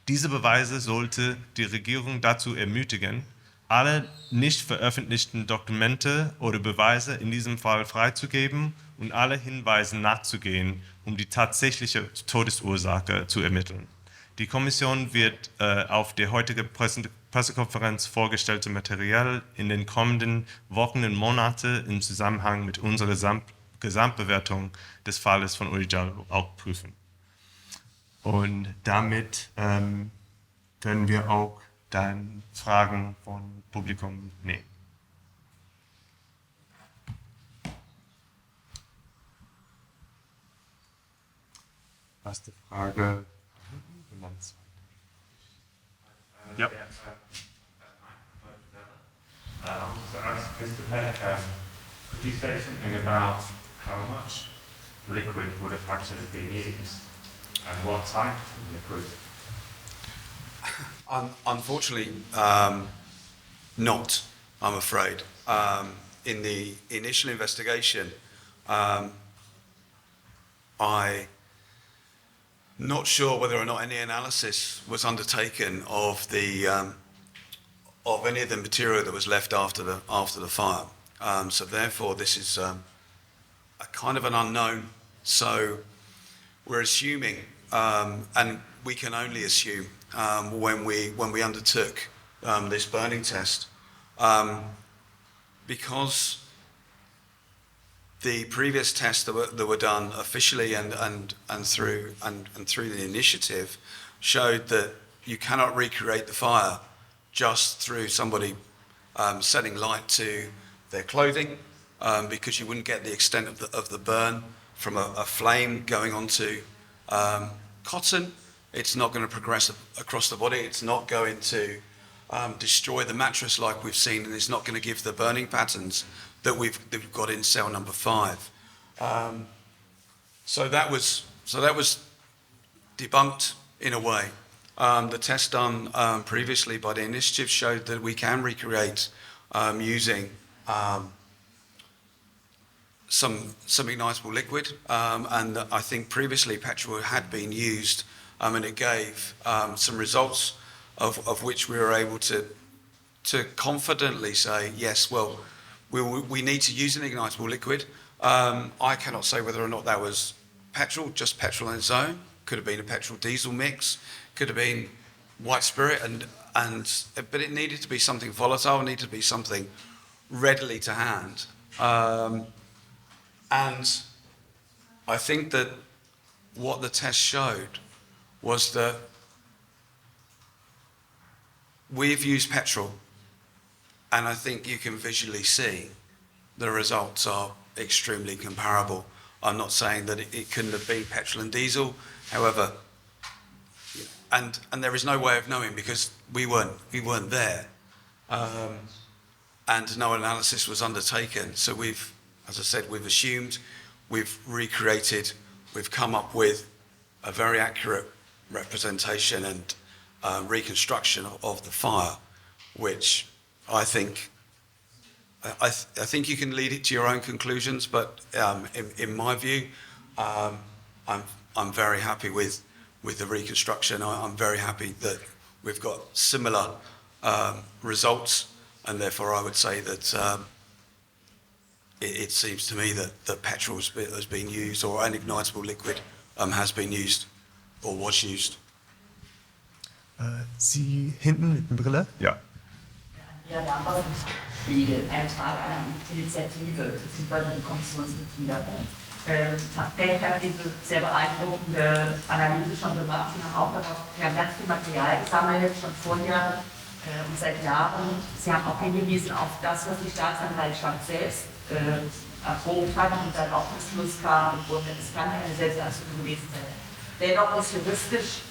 Diese Beweise sollte die Regierung dazu ermutigen, alle nicht veröffentlichten Dokumente oder Beweise in diesem Fall freizugeben und alle Hinweisen nachzugehen, um die tatsächliche Todesursache zu ermitteln. Die Kommission wird auf der heutigen Pressekonferenz vorgestellte Material in den kommenden Wochen und Monaten im Zusammenhang mit unserer Gesamtbewertung des Falles von Oury Jalloh auch prüfen. Und damit können wir auch dann Fragen vom Publikum nehmen. Erste Frage. Ja. So ask Mr. Peck, could you say something about how much liquid would have had to have been used and what type of liquid? Unfortunately, not, I'm afraid. In the initial investigation, I'm not sure whether or not any analysis was undertaken of any of the material that was left after the fire. So therefore, this is a kind of an unknown. So we're assuming, and we can only assume when we undertook this burning test, because the previous tests that were done officially and through the initiative showed that you cannot recreate the fire just through somebody setting light to their clothing, because you wouldn't get the extent of the burn from a flame going onto cotton. It's not going to progress across the body. It's not going to destroy the mattress like we've seen, and it's not going to give the burning patterns that we've got in cell number 5. So that was debunked in a way. The test done previously by the initiative showed that we can recreate using some ignitable liquid, and I think previously petrol had been used, and it gave some results of which we were able to confidently say, yes, well, we need to use an ignitable liquid. I cannot say whether or not that was petrol, just petrol on its own. Could have been a petrol diesel mix. Could have been white spirit, but it needed to be something volatile. It needed to be something readily to hand. And I think that what the test showed was that we've used petrol, and I think you can visually see the results are extremely comparable. I'm not saying that it couldn't have been petrol and diesel, however, and there is no way of knowing because we weren't there, and no analysis was undertaken. So we've, as I said, we've assumed, we've recreated, we've come up with a very accurate representation and reconstruction of the fire, which I think you can lead it to your own conclusions, but in my view, I'm very happy with the reconstruction. I'm very happy that we've got similar results, and therefore I would say that it seems to me that petrol has been used, or an ignitable liquid has been used or was used. Sie hinten mit der Brille? Ja. Ja, die Eintrag einer Initiative, beziehungsweise die Kommissionsmitglieder. Ich habe diese sehr beeindruckende Analyse schon gemacht. Wir haben ganz viel Material gesammelt, schon vorher und seit Jahren. Sie haben auch hingewiesen auf das, was die Staatsanwaltschaft selbst erprobt hat und dann auch zum Schluss kam, und es kann keine Selbstanschulung gewesen sein. Dennoch ist juristisch,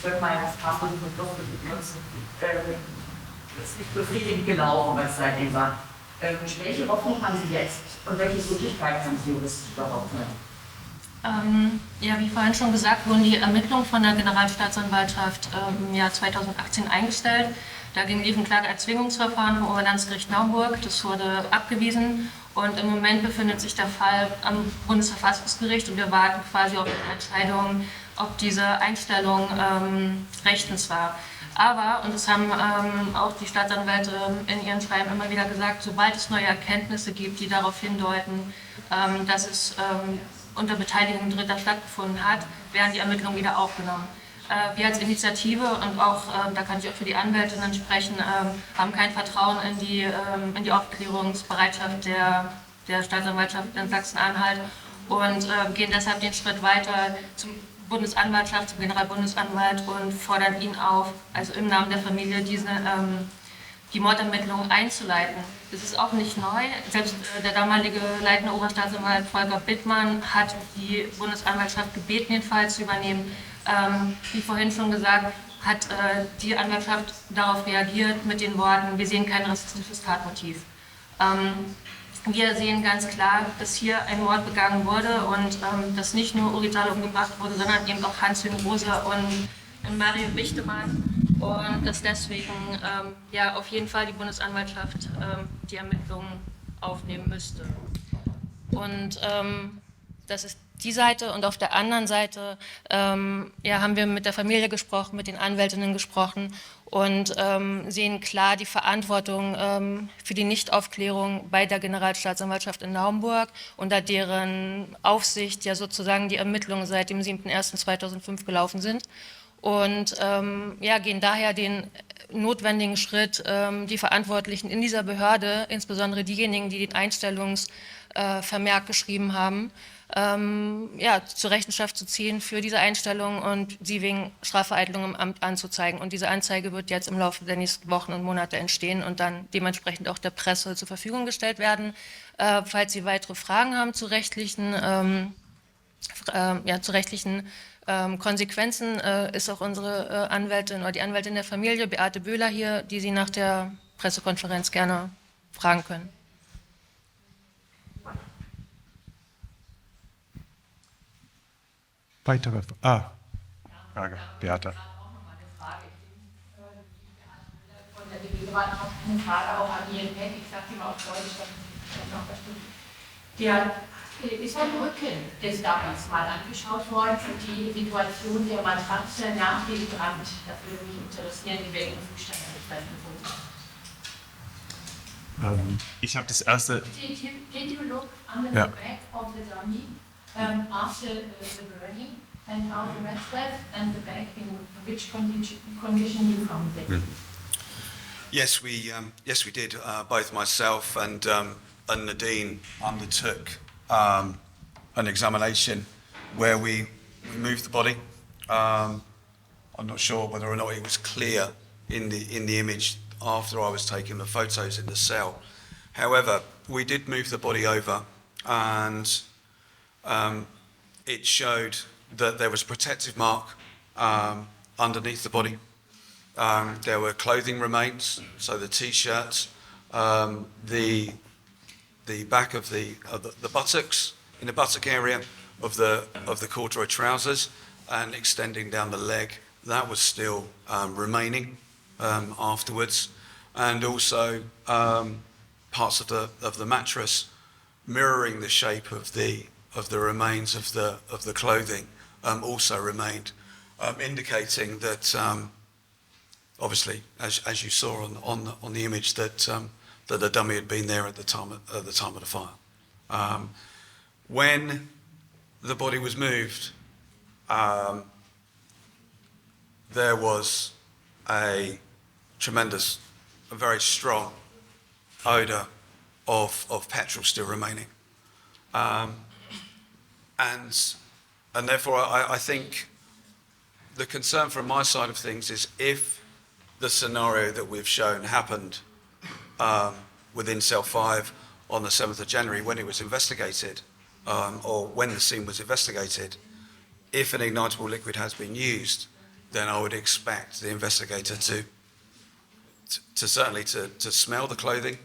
wird man das Passwort benutzen, ist nicht befriedigend gelaufen, was seitdem war. Welche Hoffnung haben Sie jetzt und welche Möglichkeiten haben Sie juristisch überhaupt noch? Ja, wie vorhin schon gesagt, wurden die Ermittlungen von der Generalstaatsanwaltschaft im Jahr 2018 eingestellt. Dagegen lief ein Klageerzwingungsverfahren vom Oberlandesgericht Naumburg. Das wurde abgewiesen und im Moment befindet sich der Fall am Bundesverfassungsgericht und wir warten quasi auf die Entscheidung, ob diese Einstellung rechtens war. Aber, und das haben auch die Staatsanwälte in ihren Schreiben immer wieder gesagt, sobald es neue Erkenntnisse gibt, die darauf hindeuten, dass es unter Beteiligung Dritter stattgefunden hat, werden die Ermittlungen wieder aufgenommen. Wir als Initiative und auch, da kann ich auch für die Anwältinnen sprechen, haben kein Vertrauen in die Aufklärungsbereitschaft der Staatsanwaltschaft in Sachsen-Anhalt und gehen deshalb den Schritt weiter zum Bundesanwaltschaft, zum Generalbundesanwalt und fordern ihn auf, also im Namen der Familie die Mordermittlungen einzuleiten. Das ist auch nicht neu. Selbst der damalige leitende Oberstaatsanwalt Volker Bittmann hat die Bundesanwaltschaft gebeten, den Fall zu übernehmen. Wie vorhin schon gesagt, hat die Anwaltschaft darauf reagiert mit den Worten, wir sehen kein rassistisches Tatmotiv. Wir sehen ganz klar, dass hier ein Mord begangen wurde und dass nicht nur Oury Jalloh umgebracht wurde, sondern eben auch Hans-Jürgen Rosa und Mario Wichtemann und dass deswegen ja auf jeden Fall die Bundesanwaltschaft die Ermittlungen aufnehmen müsste. Und das ist die Seite und auf der anderen Seite ja, haben wir mit der Familie gesprochen, mit den Anwältinnen gesprochen und sehen klar die Verantwortung für die Nichtaufklärung bei der Generalstaatsanwaltschaft in Naumburg, unter deren Aufsicht ja sozusagen die Ermittlungen seit dem 7.01.2005 gelaufen sind und ja, gehen daher den notwendigen Schritt, die Verantwortlichen in dieser Behörde, insbesondere diejenigen, die den Einstellungsvermerk geschrieben haben, ja, zur Rechenschaft zu ziehen für diese Einstellung und sie wegen Strafvereitelung im Amt anzuzeigen. Und diese Anzeige wird jetzt im Laufe der nächsten Wochen und Monate entstehen und dann dementsprechend auch der Presse zur Verfügung gestellt werden. Falls Sie weitere Fragen haben zu rechtlichen, Konsequenzen, ist auch unsere Anwältin oder die Anwältin der Familie, Beate Böhler, hier, die Sie nach der Pressekonferenz gerne fragen können. Weitere Frage, Beate. Eine Frage auch an Ihren Head, ich sage immer auf Deutsch, ist beim Rücken des damals mal angeschaut worden für die Situation der Matratze nach dem Brand. Das würde mich interessieren, in welchem Zustand das befunden. Ich habe das erste. Did you look under the back of the dummy after the burning and how the mat left and the back in which condition you found it? Yes, we did. Both myself and Nadine undertook an examination where we we moved the body. I'm not sure whether or not it was clear in the image after I was taking the photos in the cell. However, we did move the body over, and it showed that there was a protective mark underneath the body. There were clothing remains, so the t-shirts, the back of the buttocks, in the buttock area of the corduroy trousers, and extending down the leg. That was still remaining afterwards, and also parts of the mattress mirroring the shape of the remains of the clothing also remained, indicating that obviously, as you saw on the image, that the dummy had been there at the time of the fire. When the body was moved, there was a very strong odour of petrol still remaining. And therefore, I think the concern from my side of things is if the scenario that we've shown happened within cell 5 on the 7th of January when it was investigated, or when the scene was investigated, if an ignitable liquid has been used, then I would expect the investigator to certainly smell the clothing,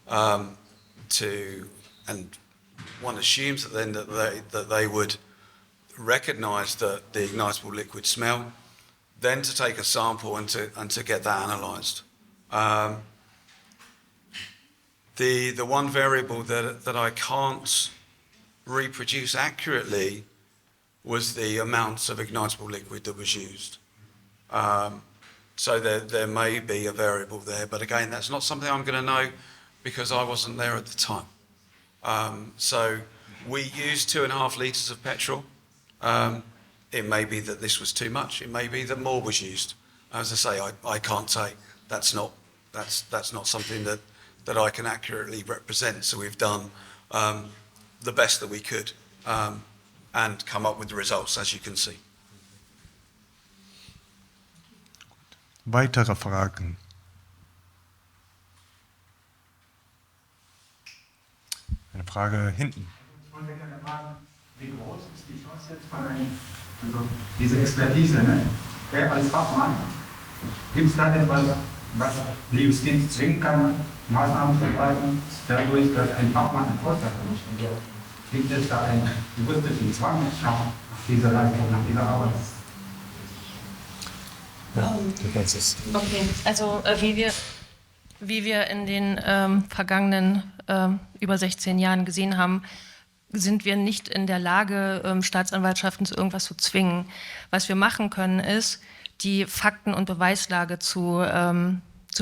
and one assumes that then that they would recognise the ignitable liquid smell, then to take a sample and to get that analysed. The one variable that I can't reproduce accurately was the amounts of ignitable liquid that was used. So there may be a variable there, but again, that's not something I'm going to know because I wasn't there at the time. So we used 2.5 litres of petrol. It may be that this was too much. It may be that more was used. As I say, I can't say. That's not something that I can accurately represent. So we've done the best that we could and come up with the results, as you can see. Weitere Fragen? Eine Frage hinten. Ich wollte gerne fragen, wie groß ist die Chance jetzt von also diese Expertise, ne? Wer als Fachmann, gibt es da etwas, was die Justiz zwingen kann, Maßnahmen zu ergreifen, dadurch, dass ein Fachmann einen Vorteil hat? Gibt es da einen juristischen Zwang nach dieser Leistung, nach dieser Arbeit? Okay, also wie wir in den vergangenen über 16 Jahren gesehen haben, sind wir nicht in der Lage, Staatsanwaltschaften zu irgendwas zu zwingen. Was wir machen können, ist, die Fakten- und Beweislage zu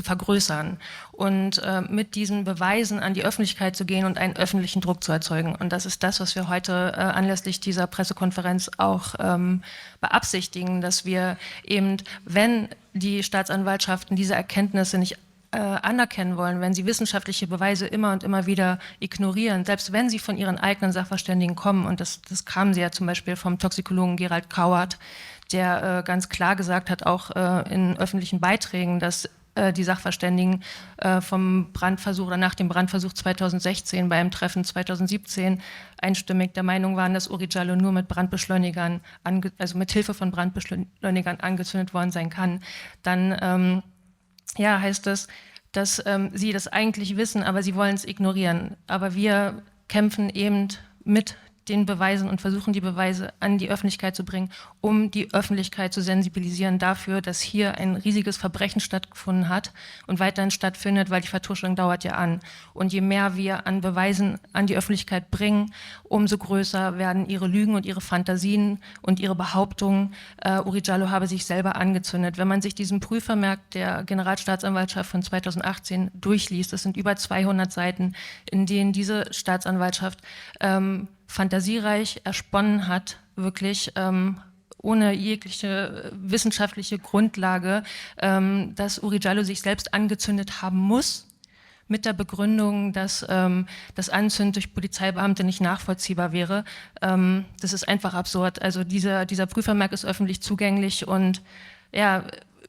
vergrößern und mit diesen Beweisen an die Öffentlichkeit zu gehen und einen öffentlichen Druck zu erzeugen. Und das ist das, was wir heute anlässlich dieser Pressekonferenz auch beabsichtigen, dass wir eben, wenn die Staatsanwaltschaften diese Erkenntnisse nicht anerkennen wollen, wenn sie wissenschaftliche Beweise immer und immer wieder ignorieren, selbst wenn sie von ihren eigenen Sachverständigen kommen, und das kamen sie ja zum Beispiel vom Toxikologen Gerald Kauert, der ganz klar gesagt hat, auch in öffentlichen Beiträgen, dass die Sachverständigen vom Brandversuch oder nach dem Brandversuch 2016 bei einem Treffen 2017 einstimmig der Meinung waren, dass Oury Jalloh nur mit Brandbeschleunigern, also mit Hilfe von Brandbeschleunigern angezündet worden sein kann, dann heißt es, dass sie das eigentlich wissen, aber sie wollen es ignorieren. Aber wir kämpfen eben mit den Beweisen und versuchen, die Beweise an die Öffentlichkeit zu bringen, um die Öffentlichkeit zu sensibilisieren dafür, dass hier ein riesiges Verbrechen stattgefunden hat und weiterhin stattfindet, weil die Vertuschung dauert ja an. Und je mehr wir an Beweisen an die Öffentlichkeit bringen, umso größer werden ihre Lügen und ihre Fantasien und ihre Behauptungen, Oury Jalloh habe sich selber angezündet. Wenn man sich diesen Prüfvermerk der Generalstaatsanwaltschaft von 2018 durchliest, das sind über 200 Seiten, in denen diese Staatsanwaltschaft fantasiereich ersponnen hat, wirklich ohne jegliche wissenschaftliche Grundlage, dass Oury Jalloh sich selbst angezündet haben muss, mit der Begründung, dass das Anzünden durch Polizeibeamte nicht nachvollziehbar wäre. Das ist einfach absurd. Also dieser Prüfvermerk ist öffentlich zugänglich und ja,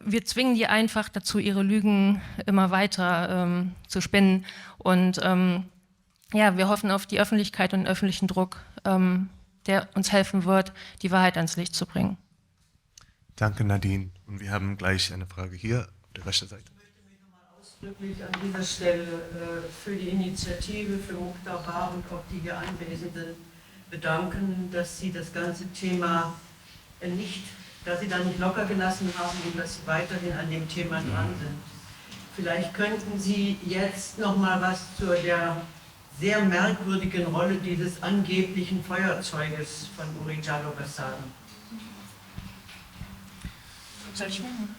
wir zwingen die einfach dazu, ihre Lügen immer weiter zu spinnen. Und ja, wir hoffen auf die Öffentlichkeit und den öffentlichen Druck, der uns helfen wird, die Wahrheit ans Licht zu bringen. Danke, Nadine. Und wir haben gleich eine Frage hier auf der rechten Seite. Ich möchte mich nochmal ausdrücklich an dieser Stelle für die Initiative, für Mukhtar und auch die hier Anwesenden bedanken, dass Sie das ganze Thema dass Sie da nicht locker gelassen haben und dass Sie weiterhin an dem Thema dran sind. Vielleicht könnten Sie jetzt nochmal was zu der sehr merkwürdigen Rolle dieses angeblichen Feuerzeuges von Oury Jalloh sagen. Soll ich machen?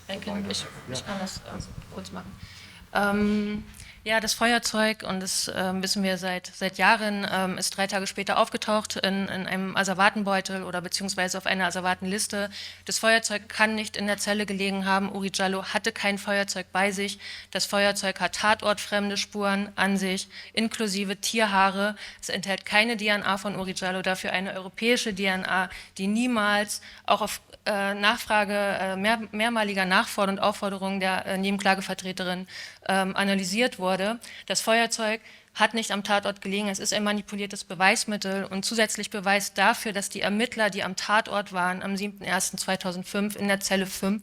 Ich kann das kurz machen. Ja, das Feuerzeug, und das wissen wir seit Jahren, ist 3 Tage später aufgetaucht in einem Asservatenbeutel oder beziehungsweise auf einer Asservatenliste. Das Feuerzeug kann nicht in der Zelle gelegen haben. Oury Jalloh hatte kein Feuerzeug bei sich. Das Feuerzeug hat tatortfremde Spuren an sich, inklusive Tierhaare. Es enthält keine DNA von Oury Jalloh, dafür eine europäische DNA, die niemals auch auf Nachfrage, mehrmaliger Nachforderung und Aufforderung der Nebenklagevertreterin analysiert wurde. Das Feuerzeug hat nicht am Tatort gelegen, es ist ein manipuliertes Beweismittel und zusätzlich Beweis dafür, dass die Ermittler, die am Tatort waren, am 7.01.2005 in der Zelle 5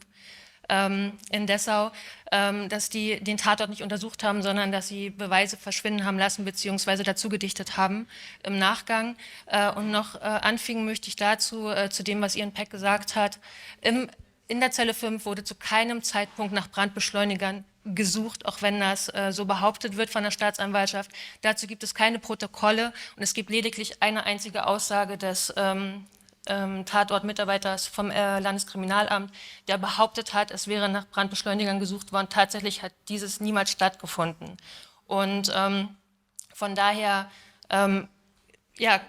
in Dessau, dass die den Tatort nicht untersucht haben, sondern dass sie Beweise verschwinden haben lassen bzw. dazu gedichtet haben im Nachgang. Und noch anfügen möchte ich dazu, zu dem, was Ian Peck gesagt hat. In der Zelle 5 wurde zu keinem Zeitpunkt nach Brandbeschleunigern gesucht, auch wenn das so behauptet wird von der Staatsanwaltschaft. Dazu gibt es keine Protokolle und es gibt lediglich eine einzige Aussage des Tatortmitarbeiters vom Landeskriminalamt, der behauptet hat, es wäre nach Brandbeschleunigern gesucht worden. Tatsächlich hat dieses niemals stattgefunden. Und von daher ja,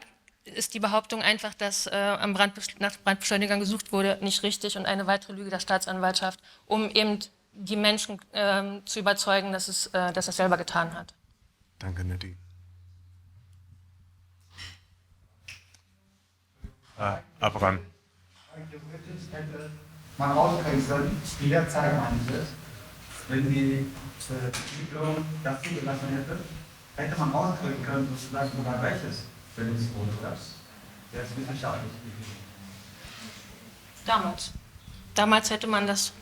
ist die Behauptung einfach, dass nach Brandbeschleunigern gesucht wurde, nicht richtig und eine weitere Lüge der Staatsanwaltschaft, um eben die Menschen zu überzeugen, dass er es selber getan hat. Danke, Nadine. Abraham. Theoretisch hätte man rauskriegen sollen, wie der Zeitrahmen ist, wenn die Ermittlung das zugelassen hätte, hätte man rauskriegen können, sozusagen sogar welches Verlustgrund das. Der ist wissenschaftlich gewesen. Damals hätte man das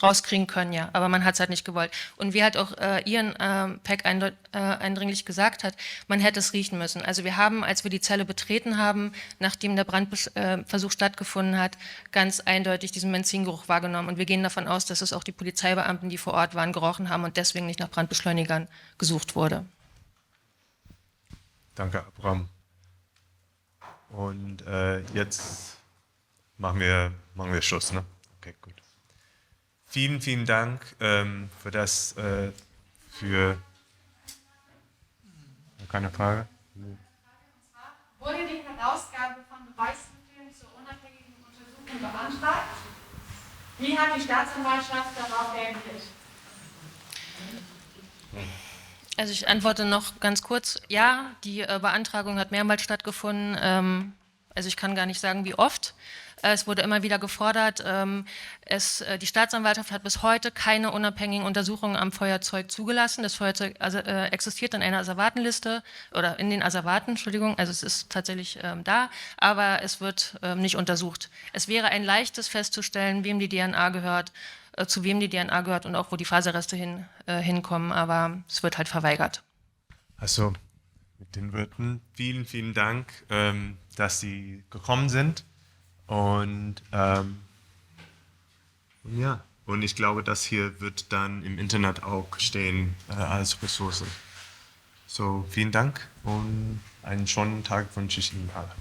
rauskriegen können, ja, aber man hat es halt nicht gewollt. Und wie halt auch Ian Peck eindringlich gesagt hat, man hätte es riechen müssen. Also wir haben, als wir die Zelle betreten haben, nachdem der Brandversuch stattgefunden hat, ganz eindeutig diesen Benzingeruch wahrgenommen. Und wir gehen davon aus, dass es auch die Polizeibeamten, die vor Ort waren, gerochen haben und deswegen nicht nach Brandbeschleunigern gesucht wurde. Danke, Abraham. Und jetzt machen wir Schluss, ne? Okay, gut. Vielen, vielen Dank für das, keine Frage? Wurde die Herausgabe von Beweismitteln zur unabhängigen Untersuchung beantragt? Wie hat die Staatsanwaltschaft darauf reagiert? Also ich antworte noch ganz kurz. Ja, die Beantragung hat mehrmals stattgefunden. Also ich kann gar nicht sagen, wie oft. Es wurde immer wieder gefordert. Die Staatsanwaltschaft hat bis heute keine unabhängigen Untersuchungen am Feuerzeug zugelassen. Das Feuerzeug existiert in einer Asservatenliste oder in den Asservaten, Entschuldigung. Also es ist tatsächlich da, aber es wird nicht untersucht. Es wäre ein leichtes festzustellen, wem die DNA gehört, zu wem die DNA gehört und auch wo die Faserreste hinkommen, aber es wird halt verweigert. Also mit den Worten vielen, vielen Dank, dass Sie gekommen sind. Und ja, und ich glaube, das hier wird dann im Internet auch stehen als Ressource. So, vielen Dank und einen schönen Tag wünsche ich Ihnen alle.